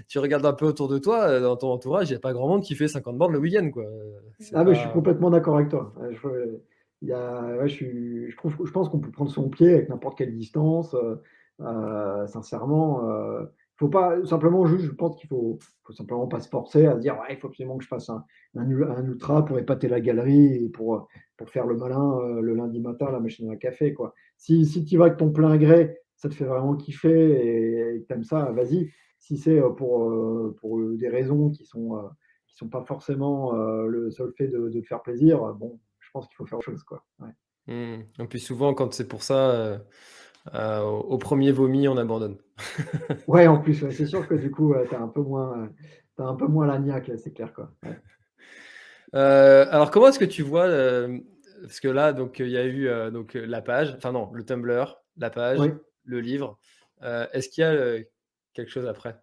tu regardes un peu autour de toi, dans ton entourage, il n'y a pas grand monde qui fait 50 bornes le week-end, quoi. C'est Ah mais je suis pas. complètement d'accord avec toi. Ouais, je pense qu'on peut prendre son pied avec n'importe quelle distance. Sincèrement, faut pas simplement juste, je pense qu'il faut simplement pas se forcer à se dire ouais, il faut absolument que je fasse un ultra pour épater la galerie et pour faire le malin le lundi matin à la machine à café, quoi. Si tu vas avec ton plein gré, ça te fait vraiment kiffer et que t'aimes ça, vas-y. Si c'est pour des raisons qui sont pas forcément le seul fait de te faire plaisir, bon, je pense qu'il faut faire autre chose, quoi. Ouais. Et puis souvent, quand c'est pour ça, au premier vomi, on abandonne. Ouais, en plus, ouais, c'est sûr que du coup, tu un peu moins la niaque, là, c'est clair, quoi. Ouais. Alors comment est-ce que tu vois, parce que là, donc il y a eu donc la page, enfin non, le Tumblr, la page, Oui. le livre. Est-ce qu'il y a quelque chose après?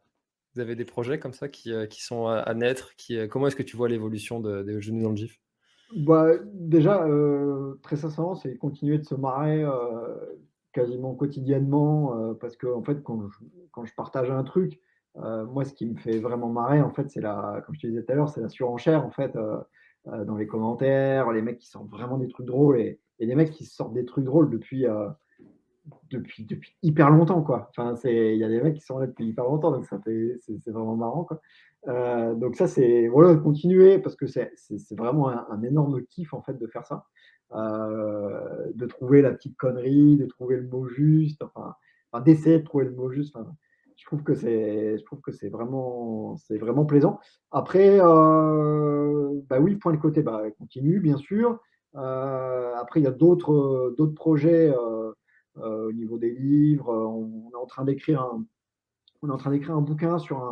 Vous avez des projets comme ça qui sont à naître, comment est-ce que tu vois l'évolution des Genoux dans le GIF? Bah, déjà, très sincèrement, c'est continuer de se marrer, quasiment quotidiennement, parce qu'en fait, quand je partage un truc, moi, ce qui me fait vraiment marrer, en fait, comme je te disais tout à l'heure, c'est la surenchère, en fait, dans les commentaires, les mecs qui sortent vraiment des trucs drôles et des mecs qui sortent des trucs drôles depuis hyper longtemps, quoi. Enfin, il y a des mecs qui sont là depuis hyper longtemps, donc c'est vraiment marrant, quoi. Donc ça, c'est voilà, continuer parce que c'est vraiment un énorme kiff en fait de faire ça. De trouver la petite connerie, de trouver le mot juste, enfin d'essayer de trouver le mot juste. Enfin, je trouve que c'est vraiment plaisant. Après, bah oui, point de côté, bah continue bien sûr. Après, il y a d'autres projets au niveau des livres. On est en train d'écrire un bouquin sur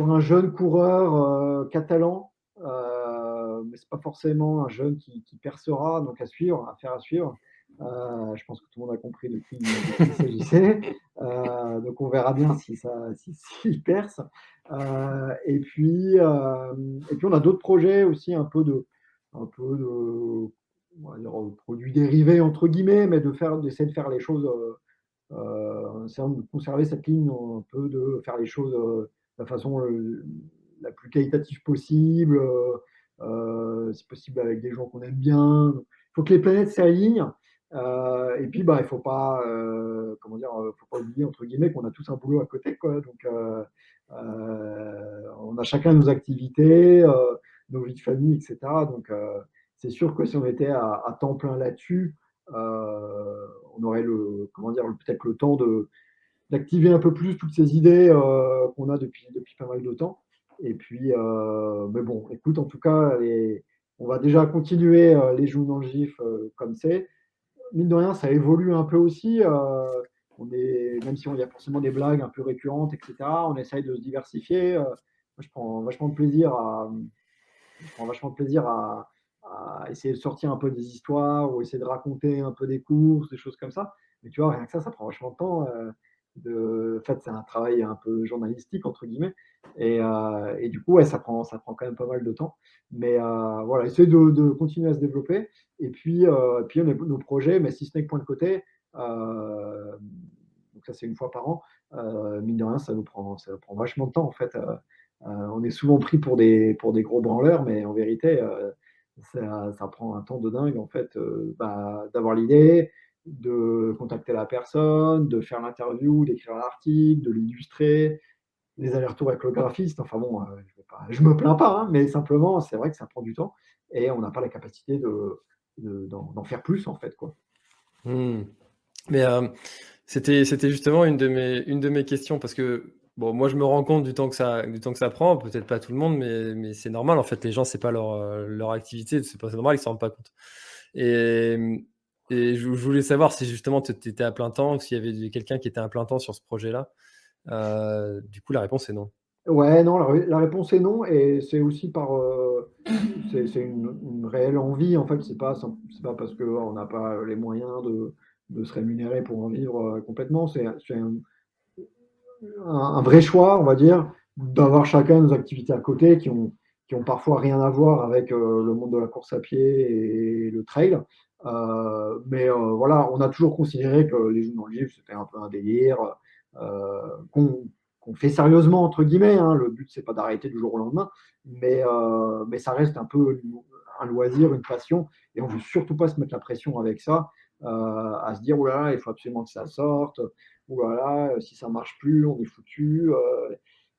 un jeune coureur catalan, mais c'est pas forcément un jeune qui percera, donc à suivre, à faire à suivre. Je pense que tout le monde a compris de qui il s'agissait. Donc on verra bien s'il perce. Et puis on a d'autres projets aussi, un peu de on va dire, produits dérivés entre guillemets, mais d'essayer de faire les choses essayant de conserver cette ligne un peu de faire les choses de la façon la plus qualitative possible, si possible avec des gens qu'on aime bien. Il faut que les planètes s'alignent. Et puis, bah, il faut pas, comment dire, faut pas oublier entre guillemets qu'on a tous un boulot à côté, quoi. Donc, on a chacun nos activités, nos vies de famille, etc. Donc, c'est sûr que si on était à temps plein là-dessus, on aurait comment dire, peut-être le temps d'activer un peu plus toutes ces idées qu'on a depuis pas mal de temps. Et puis, mais bon, écoute, en tout cas, on va déjà continuer les Joues dans le GIF comme c'est. Mine de rien, ça évolue un peu aussi. Même si il y a forcément des blagues un peu récurrentes, etc., on essaye de se diversifier. Moi, je prends vachement de plaisir à essayer de sortir un peu des histoires ou essayer de raconter un peu des courses, des choses comme ça. Mais tu vois, rien que ça prend vachement de temps. En fait, c'est un travail un peu journalistique, entre guillemets. Et du coup, ouais, ça prend quand même pas mal de temps. Mais voilà, essayer de continuer à se développer. Puis on a nos projets, mais si ce n'est que point de côté, donc ça c'est une fois par an, mine de rien, ça nous prend vachement de temps en fait. On est souvent pris pour des gros branleurs, mais en vérité, ça prend un temps de dingue en fait, bah, d'avoir l'idée, de contacter la personne, de faire l'interview, d'écrire l'article, de l'illustrer, les allers-retours avec le graphiste. Enfin bon, je me plains pas, hein, mais simplement, c'est vrai que ça prend du temps et on n'a pas la capacité d'en faire plus en fait, quoi. Hmm. Mais c'était justement une de mes questions parce que bon, moi je me rends compte du temps que ça prend, peut-être pas tout le monde, mais c'est normal en fait. Les gens, c'est pas leur activité, c'est normal, ils s'en rendent pas compte. Et, je voulais savoir si justement tu étais à plein temps, ou s'il y avait quelqu'un qui était à plein temps sur ce projet-là. Du coup, la réponse est non. Ouais, non, la réponse est non, et c'est aussi c'est une réelle envie, en fait, c'est pas parce qu'on n'a pas les moyens de se rémunérer pour en vivre complètement, c'est un vrai choix, on va dire, d'avoir chacun nos activités à côté qui ont parfois rien à voir avec le monde de la course à pied et le trail. Voilà, on a toujours considéré que les jeux dans le gif, c'était un peu un délire euh, qu'on qu'on fait sérieusement, entre guillemets. Hein. Le but, c'est pas d'arrêter du jour au lendemain, mais ça reste un peu un loisir, une passion, et on veut surtout pas se mettre la pression avec ça, à se dire, oh là là, il faut absolument que ça sorte, voilà, si ça marche plus, on est foutu.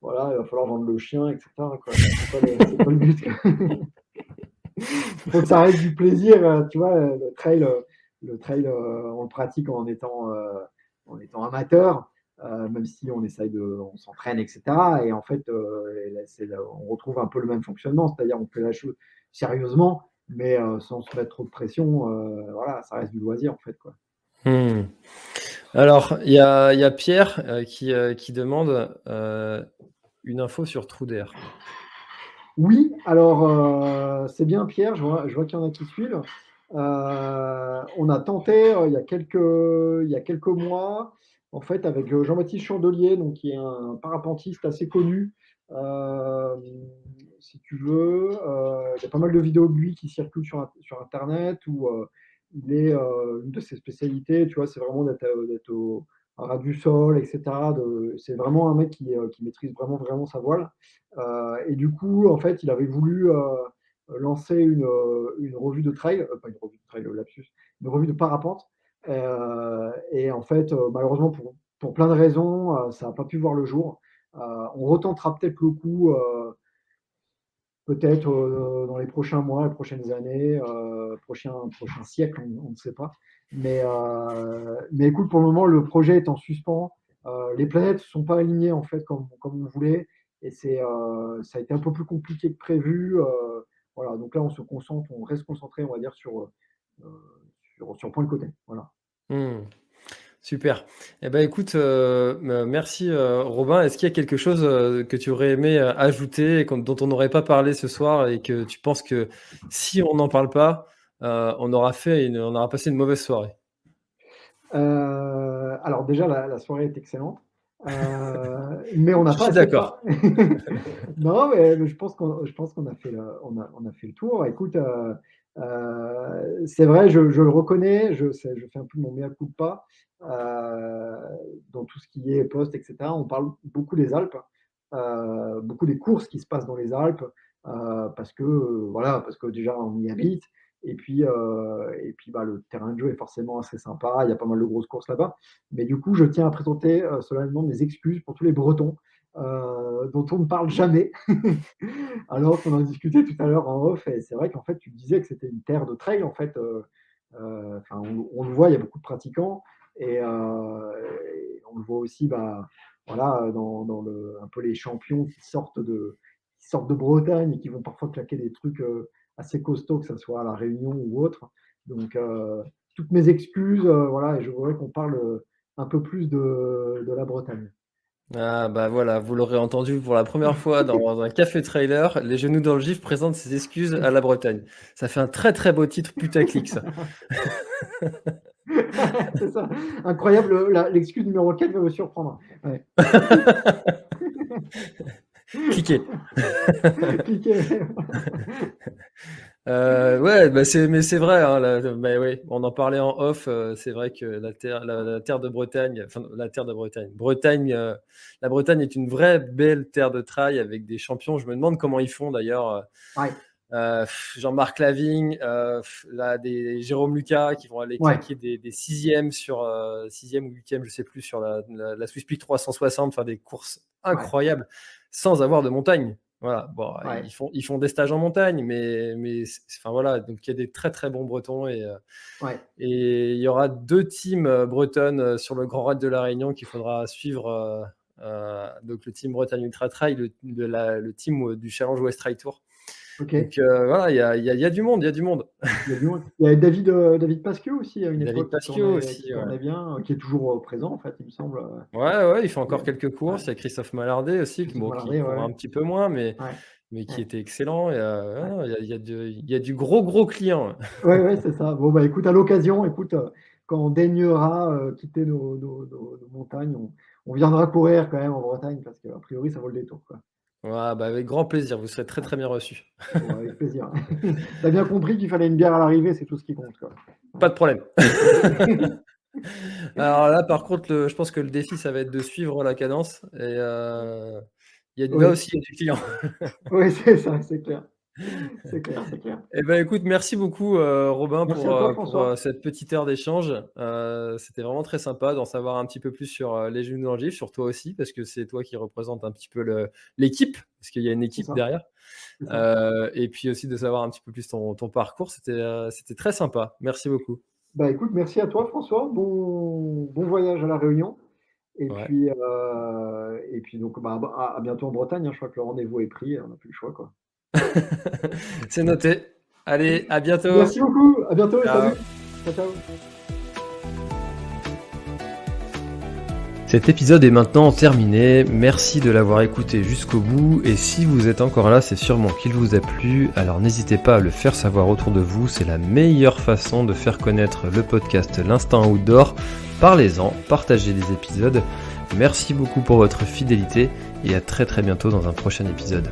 Voilà, il va falloir vendre le chien, etc. Quoi. C'est pas le but. Il faut que ça reste du plaisir. Tu vois, le trail on le pratique en étant amateur, même si on s'entraîne, etc. Et en fait, on retrouve un peu le même fonctionnement, c'est-à-dire on fait la chose sérieusement, mais sans se mettre trop de pression. Voilà, ça reste du loisir en fait, quoi. Hmm. Alors, il y a Pierre qui demande une info sur Truder. Oui, alors c'est bien Pierre, je vois qu'il y en a qui suivent. On a tenté il y a quelques mois, en fait, avec Jean-Baptiste Chandelier, donc, qui est un parapentiste assez connu. Euh, Si tu veux, il y a pas mal de vidéos de lui qui circulent sur Internet où une de ses spécialités, tu vois, c'est vraiment d'être à ras du sol, etc. C'est vraiment un mec qui maîtrise vraiment sa voile. Et du coup, en fait, il avait voulu lancer une revue de trail, pas une revue de trail, lapsus, une revue de parapente. Et en fait, malheureusement, pour plein de raisons, ça n'a pas pu voir le jour. On retentera peut-être le coup, peut-être dans les prochains mois, les prochaines années, prochain siècle, on ne sait pas. Mais écoute, pour le moment, le projet est en suspens. Les planètes ne sont pas alignées en fait comme on voulait, et ça a été un peu plus compliqué que prévu. Voilà, donc là, on reste concentré, on va dire, sur Point de Côté. Voilà. Super. Eh ben écoute, merci Robin. Est-ce qu'il y a quelque chose que tu aurais aimé ajouter et dont on n'aurait pas parlé ce soir et que tu penses que si on n'en parle pas, on aura passé une mauvaise soirée? Alors déjà, la soirée est excellente, mais on n'a Je pas suis assez de d'accord. temps. Non, mais je pense qu'on a fait le tour. Écoute, c'est vrai, je le reconnais, je fais un peu mon mea culpa, dans tout ce qui est post et cetera. On parle beaucoup des Alpes, beaucoup des courses qui se passent dans les Alpes, parce que, voilà, parce que déjà on y habite et puis, le terrain de jeu est forcément assez sympa. Il y a pas mal de grosses courses là-bas. Mais du coup, je tiens à présenter solennellement mes excuses pour tous les Bretons dont on ne parle jamais. Alors qu'on en discutait tout à l'heure en off. Et c'est vrai qu'en fait, tu disais que c'était une terre de trail. En fait, on le voit, il y a beaucoup de pratiquants. Et on le voit aussi voilà, dans un peu les champions qui sortent de Bretagne et qui vont parfois claquer des trucs assez costauds, que ce soit à La Réunion ou autre. Donc, toutes mes excuses, voilà, et je voudrais qu'on parle un peu plus de la Bretagne. Ah bah voilà, vous l'aurez entendu pour la première fois dans un café trailer, Les Genoux dans le Gif présente ses excuses à la Bretagne. Ça fait un très très beau titre putaclic ça. C'est ça. Incroyable, l'excuse numéro 4 va me surprendre. Ouais. Cliquez. Cliquez. Ouais, bah c'est vrai, hein, oui, on en parlait en off. C'est vrai que la terre de Bretagne, enfin la terre de Bretagne, la Bretagne est une vraie belle terre de trail avec des champions. Je me demande comment ils font d'ailleurs. Ouais. Jean-Marc Lavigne, des Jérôme Lucas qui vont aller claquer des sixièmes sur 6e ou 8e, je sais plus, sur la Swiss Peak 360, enfin des courses incroyables sans avoir de montagne. Voilà, bon, ils font des stages en montagne, mais enfin voilà, donc il y a des très très bons Bretons et il y aura 2 teams bretonnes sur le Grand Raid de la Réunion qu'il faudra suivre. Donc le team Bretagne Ultra Trail, le team du Challenge West Trail Tour. Okay. Donc voilà, il y a du monde, il y a du monde. Il y a David Pasquieu aussi à une époque, qui tournait bien, qui est toujours présent en fait, il me semble. Ouais, il fait encore quelques courses. Il y a Christophe Malardet aussi, qui court un petit peu moins, mais qui était excellent. Il y a du gros client. Ouais, c'est ça. Bon, écoute, à l'occasion, quand on daignera quitter nos montagnes, on viendra courir quand même en Bretagne, parce qu'a priori, ça vaut le détour, quoi. Ouais, avec grand plaisir, vous serez très très bien reçus. Bon, avec plaisir. T'as bien compris qu'il fallait une bière à l'arrivée, c'est tout ce qui compte, quoi. Pas de problème. Alors là, par contre, je pense que le défi, ça va être de suivre la cadence. Et là aussi, il y a du client. Oui, c'est ça, c'est clair. C'est clair. Eh ben, écoute, merci beaucoup Robin pour cette petite heure d'échange. C'était vraiment très sympa d'en savoir un petit peu plus sur les Genoux dans le Gif, sur toi aussi, parce que c'est toi qui représente un petit peu l'équipe, parce qu'il y a une équipe derrière. Et puis aussi de savoir un petit peu plus ton parcours. C'était très sympa. Merci beaucoup. Écoute, merci à toi François. Bon voyage à La Réunion. Et puis donc à bientôt en Bretagne, hein. Je crois que le rendez-vous est pris, on n'a plus le choix, quoi. C'est noté. Allez, à bientôt. Merci beaucoup, à bientôt et salut. Ciao. Cet épisode est maintenant terminé, merci de l'avoir écouté jusqu'au bout et si vous êtes encore là, c'est sûrement qu'il vous a plu, alors n'hésitez pas à le faire savoir autour de vous, c'est la meilleure façon de faire connaître le podcast L'Instinct Outdoor. Parlez-en, partagez les épisodes, merci beaucoup pour votre fidélité et à très très bientôt dans un prochain épisode.